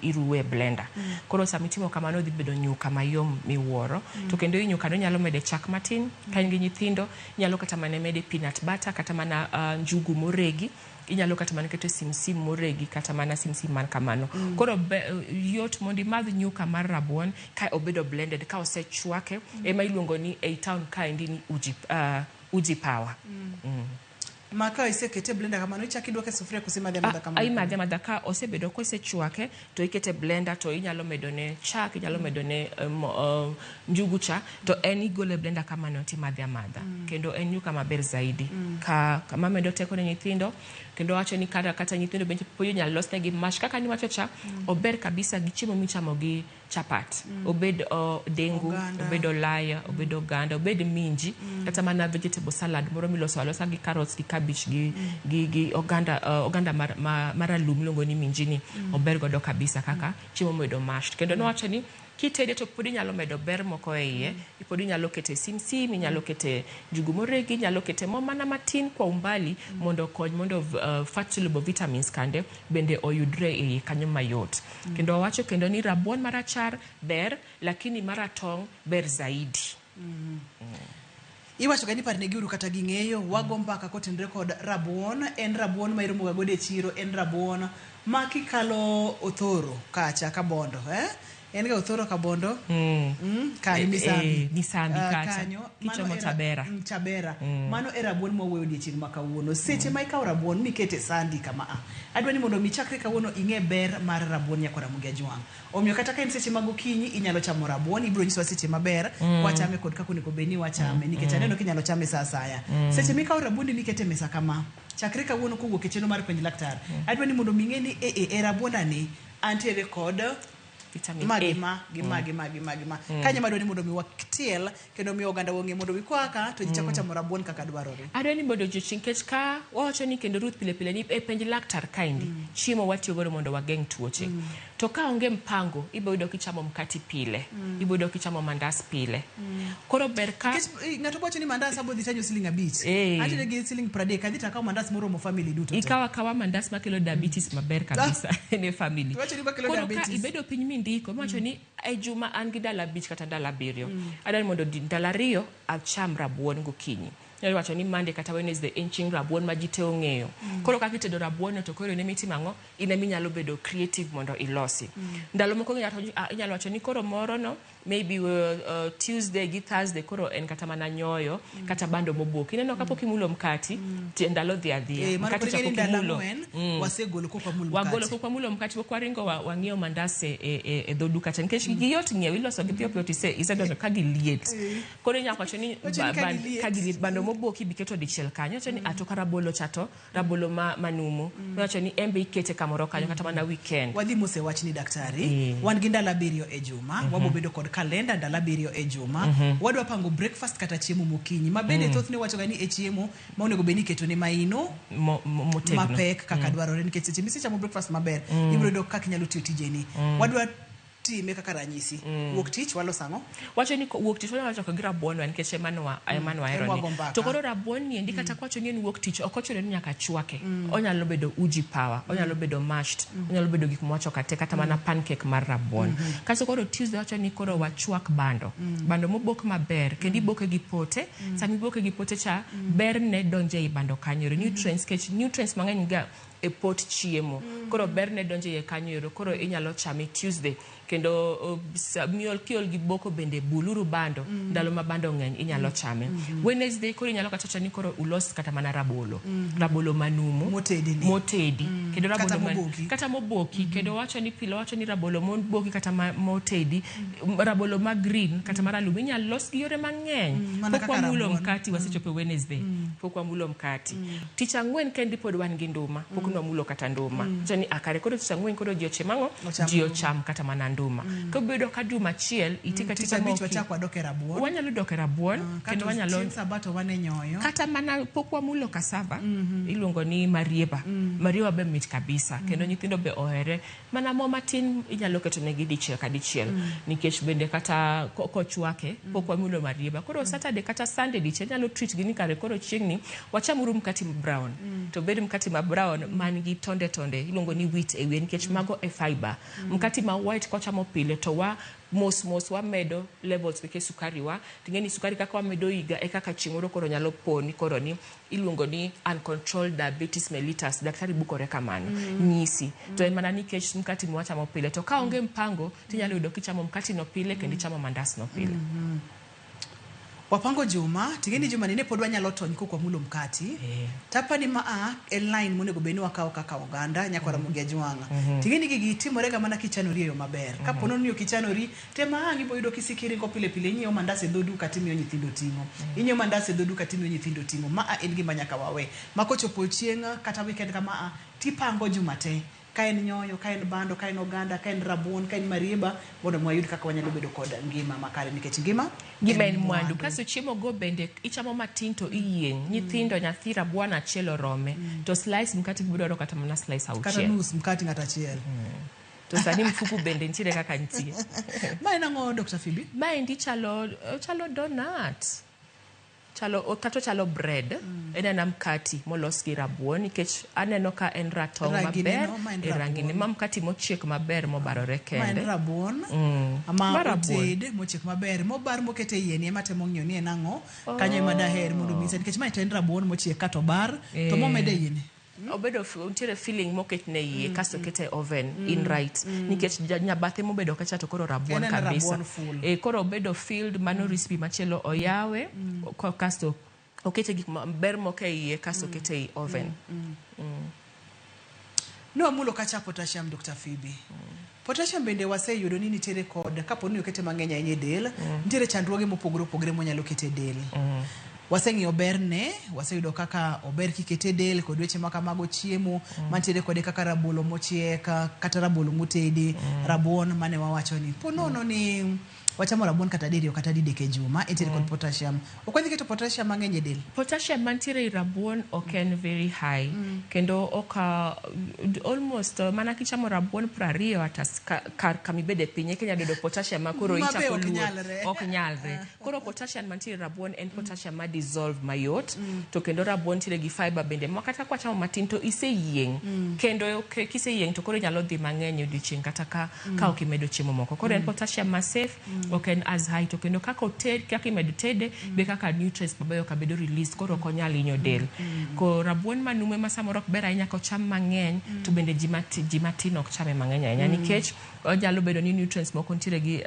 iruwe blender koro sama itimo kamano dhi bedo nyuka mayom miwuoro to kendo nyuka no nyalo mede chak matin ka in gi nyithindo nyalo kata mana mede peanut butter kata mana njugu moregi inyalo kata mana kete simsim moregi kata mana simsim man kamano koro yot mondi madh nyuka mar rabuon ka obedo blended ka osechwake ema iluongo ni a town kind ni uji power maka isekete blender kamano ichaki duoke sufuria kusimadhi madha kamano ai madha ka osebedo ko isechwake to ikete blender to inyalo medone chak inyalo medone njugu cha to en igole blender kamano ti madha kendo en nyuka maber zaidi kama medo teko ne nyithindo kendo wacho ni kata nyithindo benje poyo nyalo losne gi mash kaka ni wacho cha ober kabisa gi chiemo michamo gi chapat obed dengu obed olaya obed oganda obed minji kata mana vegetable salad moro miloso alosa gi carrots gi cabbage gi oganda maralum miluongo ni minji ni ober godo kabisa kaka chiemo medo mash kendo no wacho ni kitede to podi nyalo medo ber moko e iye podi nyalo kete simsim nyalo kete njugu moregi nyalo kete mo mana matin kwa umbali mondo kony mondo fat soluble vitamins kande bende oyudre e kanyo mayot kendo wacho kendo ni rabuon marachar ber lakini maratong ber zaidi iwacho gani parne giuru kata ging'eyo wago mbaka kotenre kod rabuon en rabuon ma iromo gode chiro en rabuon ma kikalo Othoro kacha kabondo en ga Othoro kabondo kanyo misambi kacha kanyo kichomo Chabera mano e rabuon ma wuoyo odiochieng' ma kawuono seche ma ikawo rabuon mikete sandi kama adwani mondo michakre kawuono ing'e ber mar rabuon nyako Ramogi Ajwang' omiyo kata ka en seche mag okinyi inyalo chamo rabuon ibiro nyiswa seche maber wachame kod kaka onego beni wachame nikech aneno kinyalo chame saa saya seche mikawo rabuon mikete mesa kama chakre kawuono kowuok e chenro mar penj laktar adwani mondo ming'e ni e rabuonani antiere kod vitamin gima kanya madoni mondo mi waktiel kendo mi oganda wonge mondo wikwaka to jichako chamo rabuon kaka dwarore adoni mondo jochinkech ka wacho ni kendo Ruth pile ni e penj laktar kaindi chiemo watiyo godo mondo wageng' tuoche to ka onge mpango iboyudo kichamo mkati pile iboyudo kichamo mandas pile koro ber ka ng'ato wacho ni mandas abodhi tanyo siling 5 atine gi siling 30 kadhi takaw mandas moro mo family duto ikawa mandas makelo diabetes maber kabisa ne family koro ka ibedo piny ndiko macho ni e juma an gi dala 5 kata dala 7 adani mondo dala 2 acham rabuon gokinyi nyalo wacho ni Monday kata Wednesday en chieng' rabuon ma jite ong'eyo koro kaka itedo rabuon to koro ne mitimo ine minyalo bedo creative mondo ilosi ndalo moko inyalo wacho ni koro moro no maybe Tuesday gi Thursday koro en kata mana nyoyo kata bando moboki ineno kapok imulo mkati ndalo dhia mkati chako kimulo wasegolo wagolo kwa mulo mkati wakwaringo wang'iewo mandase e dho duka cha nikech giyot ng'iewo iloso gi piyo isedonjo ka giliet koro inyalo wacho ni ka giliet bando moboki biketo dichiel kanyo wacho ni atoka rabolo chato rabolo manumu wacho ni embe ikete kamoro kanyo kata mana weekend wadhi mose wach ni daktari wan gi ndalo 7 e juma wabobedo kod kalenda ndalo 7 e juma wadwa pango breakfast kata chiemo mokinyi mabende thothne wacho gani e chiemo ma onego beni keto ne maino motegno mapek kaka dwarore nikech seche misichamo breakfast maber ibiro dok kaka inyalo tiyo tijeni wadwa time kaka ranyisi wuok tich walo sango wacho ni wuok tich wacho ko rabuon wan nikech emanwa ironi to koro rabuon ni endi kata kwacho ni wuok tich okocho ni nyaka chwake onyalo bedo uji power onyalo bedo mashed onyalo bedo gik mwacho kata mana pancake mar rabuon kaso koro Tuesday wacho ni koro wachwak bando mobok maber kendi boke gi pote sami boke gi pote cha berne donje i bando kanyo nutrients mang'eny ga e pot chiemo koro berne donje e kanyo koro inyalo chame Tuesday kendo miol kiol gi boko bende buluru bando ndalo ma bando ng'eny inyalo chame Wednesday koro inyalo kata chani koro ulos kata mana rabolo manumu motedi kendo rabolo kata moboki kendo wacho ni rabolo moboki kata motedi rabolo ma green kata maralum inyalo los gi yore mang'eny pokwa mulo mkati wasechope Wednesday pokwa mulo mkati tich ang'wen kendi pod wan gi nduma pokwa mulo kata nduma chani akare koro tich ang'wen koro jioche mango jiocham kata mana nduma nduma. Kobedo ka duma achiel itika tika moki. Wachako wadoke rabuon. Wanyalo doke rabuon. Kendo wanyalo sabato wane nyoyo. Kata mana pokwa mulo kasava. Iluongo ni marieba. Marieba be mit kabisa. Kendo nyithindo be ohere. Mana mo matin inyalo keto negi dichiel ka dichiel. Nikech bende kata kochwake pokwa mulo marieba. Koro Saturday kata Sunday dichiel nyalo treat gini kare koro chiengni wachamuru mkati brown. To bed mkati ma brown man gi tonde iluongo ni wheat ewe nikech mago e fiber. Mkati ma white kochamo pile to wa mos wa medo levels peke sukari wa tingeni sukari kaka wa medo iga e kaka chimoro koro nyalo poni koro ni iluongo ni uncontrolled diabetes mellitus daktari bukore kamano nyisi to en mana nikech mkati mwachamo pile to ka onge mpango tinyalo yudo kichamo mkati no pile kendi chamo mandas no pile. Wapango Juma, tingeni Juma nine podwa nyalo tony kwa mulo mkati. Tapa ni maa line mune gobeni wakao kaka Uganda nyakora mugia juanga. Tingeni gigi timorega mana kichanori yo maber. Kapono niyo kichanori tema angipo yudo kisikiri ko pile pile nyo mandase dodu katimi yo nyithindo tingo. Inyo mandase dodu katimi yo nyithindo tingo. Maa engi manyaka wawe. Makocho pochienga kata weekend kama tipango Juma te. Kain nyoyo, kain bando, kain oganda, kain rabuon, kain marieba, bodo mwayudi kaka wanyalo bedo koda ngima makare nikech ngima en mwandu. Kaso chiemo go bende ichamo matinto iyieng. Nyithindo nyathi rabuon achiel orome. To slice mkati gibudo kata mana slice auchiel. Kata nus mkati ngata achiel. To sani mfuku bende ntiere kaka ntie. Ma enango Dr. Phoebe? Ma endi chalo donut. Chalo bread. Enena mkati molos gi rabuon nikech aneno ka en ratong maber rangine mkati mochiek maber mobarore kende. Ma en rabuon. Ama oted mochiek maber mobar mokete yeni ema temo ng'iyo ni enango kanyo ema daher mondo misa nikech ma en rabuon mochiek ka to bar to momede yeni. Obedo untiere feeling moket ne yie kasto kete oven in right nikech nyabathe mobedo kacha to koro rabuon kabisa koro obedo filled mano recipe machelo oyawe kasto okete gik ber moke yie kasto kete i oven. No amulo kacha potassium Dr. Phoebe. Potassium bende waseyudo ni nitiere kod kaponi okete mang'eny ahinya e del nitiere chandruoge mopogore monyalo kete del. Waseng'iyo berne, waseyudo kaka ober kikete del kod weche makamago chiemo mantiere kode kaka rabolo mochieka kata rabolo motedi rabuon mane wawacho ni ponono ni wachamo rabuon kata diriyo kata didek e juma entiere kod potassium. Okwadhi keto potassium mang'eny e del. Potassium mantiere i rabuon oken very high kendo oka almost mana kichamo rabuon 20 atas kamibede pinye kenya dodo potassium makoro ichako ok nyalre. Koro potassium mantiere rabuon en potassium ma dissolve mayot to kendo rabuon tiere gi fiber bende makata kwa chamo matin to iseyieng kendo kiseyieng to koro nyalo dhi mang'eny odiochieng' kata ka okimedo chiemo moko. Koro en potassium ma safe oken as high to kendo kaka oted kaka imedo tede be kaka nutrients mabeyo kabedo release koro konyal inyo del. Ko rabuon manume ma samoro ok ber ahinya ko cham mang'eny to bende ji matin ok chame mang'eny ahinya nikech onyalo bedo ni nutrients moko ntiere gi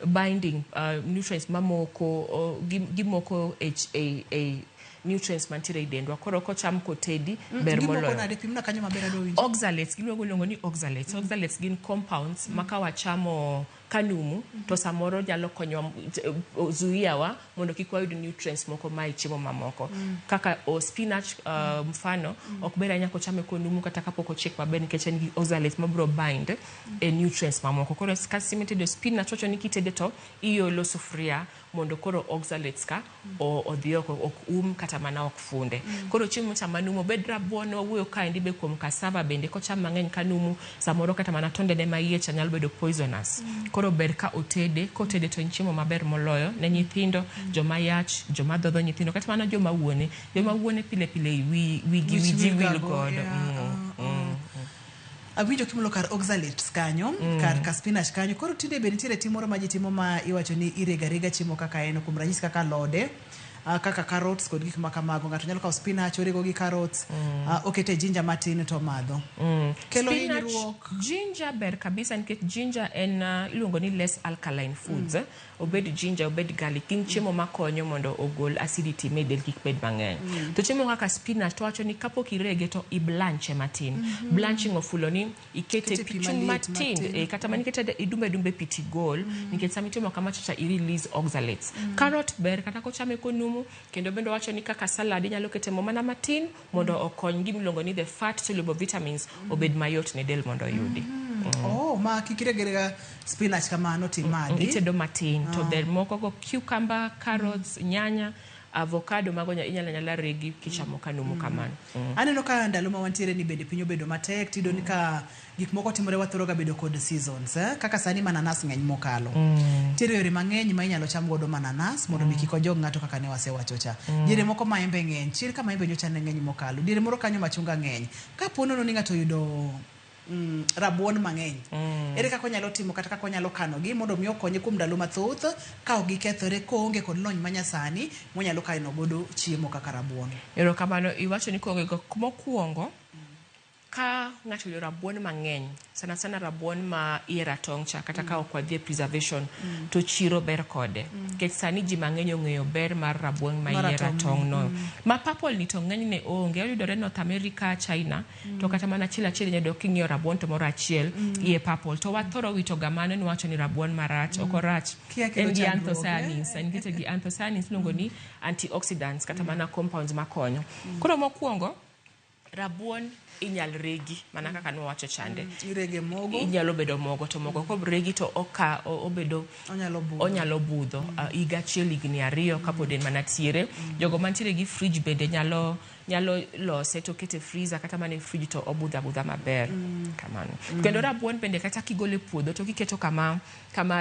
binding nutrients mamoko gimoko HAA nutrients mantiere i dendwa koro kocham kotedi ber moloyo. Oxalates giluongo ni oxalates. Oxalates gin compounds maka wachamo kanumu to samoro nyalo konyo zuiawa mondo kik wayud nutrients moko ma ichiemo mamoko kaka spinach mfano ok ber ahinya kochame konumu kata kapok ochiek maber nikech en gi oxalates mabro bind nutrients mamoko. Koro kasimited spinach ocho ni kitede to iolo sufria mondo koro oxalates ka odhi ok kata mana ok funde. Koro chiemo cha manumu bed rabuon wawuoyo ka endi be kuom cassava bende kocham mang'eny kanumu samoro kata mana tonde ne maiye cha nyalo bedo poisonous. Koro ber ka otede kotede to chiemo maber moloyo ne nyithindo joma yach joma dhodho nyithindo kata mana joma wuone pile wigi wil godo. Awinjo kimulo kar oxalates kanyo kar spinach kanyo koro tinde be nitiere timoro ma ji timo ma iwacho ni irega chiemo kaka en kuom ranyisi kaka lode kaka carrots kod gik makamago ng'ato nyalo kawo spinach orego gi carrots okete ginger matin to madho kelo hinyruok. Ginger ber kabisa nikech ginger en iluongo ni less alkaline foods obed ginger obed garlic gin chiemo makonyo mondo ogol acidity me del kik bed mang'eny. To chiemo kaka spinach to wacho ni kapok irege to iblanche matin. Blanching ofulo ni ikete pichung matin kata manikete idumbe pitigol nikech samitimo kama chacha i-release oxalates. Carrot ber kata kochame konumu kendo bendo wacho ni kaka salad inyalo kete mo mana matin mondo okony gimiluongo ni the fat soluble vitamins obed mayot ne del mondo yudi. Oh, ma kikiregera spinach kamano timadi. Itedo matin. To there moko go cucumber, carrots, nyanya, avocado mago inyala regi kichamo kanumu kamano. Aneno ka ndalo ma wantiere ni bende pinyo bedo matek tido ni ka gik moko timore wathoroga bedo kod seasons kaka sani mananas ng'eny mokalo. Tiere yore mang'eny ma inyalo cham godo mananas mondo mi kik ojog ng'ato kaka ne wasewacho cha. Diere moko maembe ng'eny, chiri ka maembe nyocha ng'eny mokalo. Diere moro kanyo machunga ng'eny. Ka pono no ni ng'ato yudo rabuon mang'eny. Ere kaka onyalo timo kata kaka onyalo kano gi mondo mi okonye kuom ndalo mathoth ka ok gikethore koonge kod lony manyasani monyalo kano godo chiemo kaka rabuon. Ero kamano iwacho ni koonge go mokuongo ka ng'ato yudo rabuon mang'eny, sana rabuon ma iye ratong' cha kata ka ok wadhi preservation to chiro ber kode. Kech sani ji mang'eny ong'eyo ber mar rabuon ma iye ratong' no. Ma purple ni to ng'eny ne onge, oyudore North America, China, to kata mana achiel nyado king'iyo rabuon to moro achiel iye purple. To wathoro wito gamano ni wacho ni rabuon marach, ok orach. En gi anthocyanins, en gi anthocyanins luongo ni antioxidants kata mana compounds makonyo. Koro mokuongo rabuon inyal regi mana kaka no wacho chande. Irege mogo. Inyalo bedo mogo to mogo ko regi to obedo onyalo budho. Iga chiel igni ariyo kapod en mana tiere. Jogo mantiere gi fridge bende nyalo lose to kete freezer kata mana fridge to obudha maber kamano. Kendo rabuon bende kata kigole puodho to kiketo kama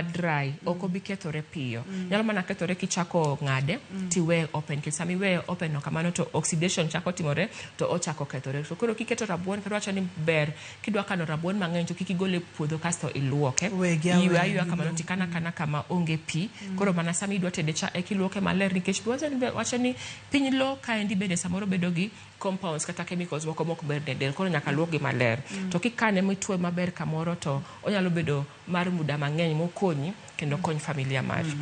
dry ok obi kethore piyo. Nyalo mana kethore kichako ng'ade tiwe open. Kisami we open no kamano to oxidation chako timore to ochako kethore. So koro kiketo rabuon kendo wacho ni ber kidwa kano rabuon mang'eny to kikigole puodho kasto iluoke. Ywa kamano tikana kama onge pi. Koro mana sami idwa tede cha ekiluoke maler nikech wacho ni piny lo kaendi bende samoro bedo gi compounds kata chemicals moko ber del koro nyaka luokgi maler. To kikane mitwe maber kamoro to onyalo bedo mar muda mang'eny mokonyi kendo kony familia mari.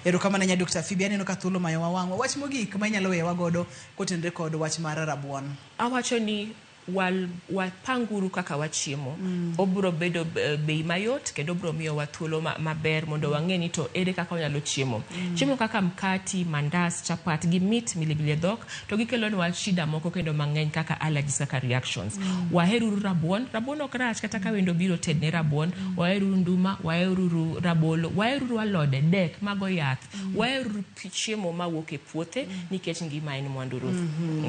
Ero kama na nya Dr. Phoebe aneno ka thuolo mayo wawang'o. Wach mogik ma inyalo wewa godo kotenre kod wach mar rabuon. Awacho ni wapanguru kaka wachiemo. Obro bedo bei mayot kendo obro miyo wathuolo maber mondo wang'e ni to ere kaka wanyalo chiemo. Chiemo kaka mkati, mandas, chapat gi meat miligile dhok to gikelo nwa shida moko kendo mang'eny kaka allergies kaka reactions. Waheruru rabuon ok rach kata ka wendo biro tedne rabuon. Waheruru nduma, waheruru rabolo, waheruru alode, dek mago yath. Waheruru chiemo mawuok e puothe nikech ngima en mwandu ruoth.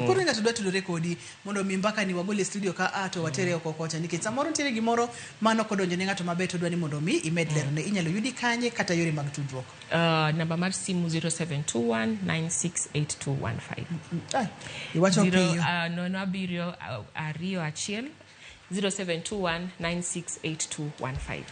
Koro ng'ato dwa tudore kodi mondo mi mbaka ni wagole studio ka ato watere oko kocha nikech samoro ntiere gimoro mano kodonjo ne ng'ato maber to dwani mondo mi imed lerone inyalo yudi kanye kata yore mag tudruok. Namba mar simu 0721968215. Iwacho piyo. 071 0721968215.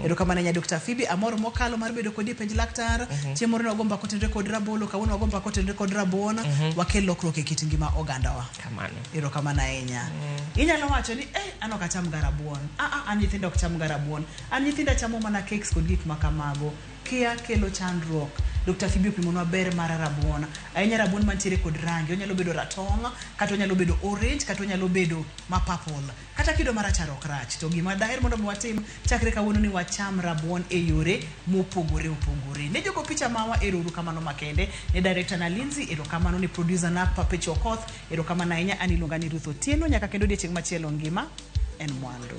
Ero kama na Dr. Phoebe amor mokalo mar bedo kodi penj laktar. Chiemo no gomba kotenre kod rabolo kawuono gomba kotenre kod rabuon wakel lokruok e kit ngima ogandawa. Kamano. Ero kama na enya. Inyalo wacho ni an ok acham garabuon. An nyithindo ok cham garabuon. An nyithinda chamo mana cakes kod gik makamago. Kia kelo chandruok. Dr. Phoebe opimonwa ber mar rabuon. Ahinya rabuon mantiere kod rangi, onyalo bedo ratong', kata onyalo bedo orange, kata onyalo bedo ma purple. Kata kido marachar ok rach. To gima daher mondo watim chakre kawuono ni wacham rabuon e yore mopogore opogore. Ne jogo picha mawa erouru kamano makende. Ne director na Lindsay, erokamano ni producer na Perpetual Koth, erokamano ahinya an iluonga ni Ruth Otieno nyaka kendo odiochieng' machielo ngima en mwandu.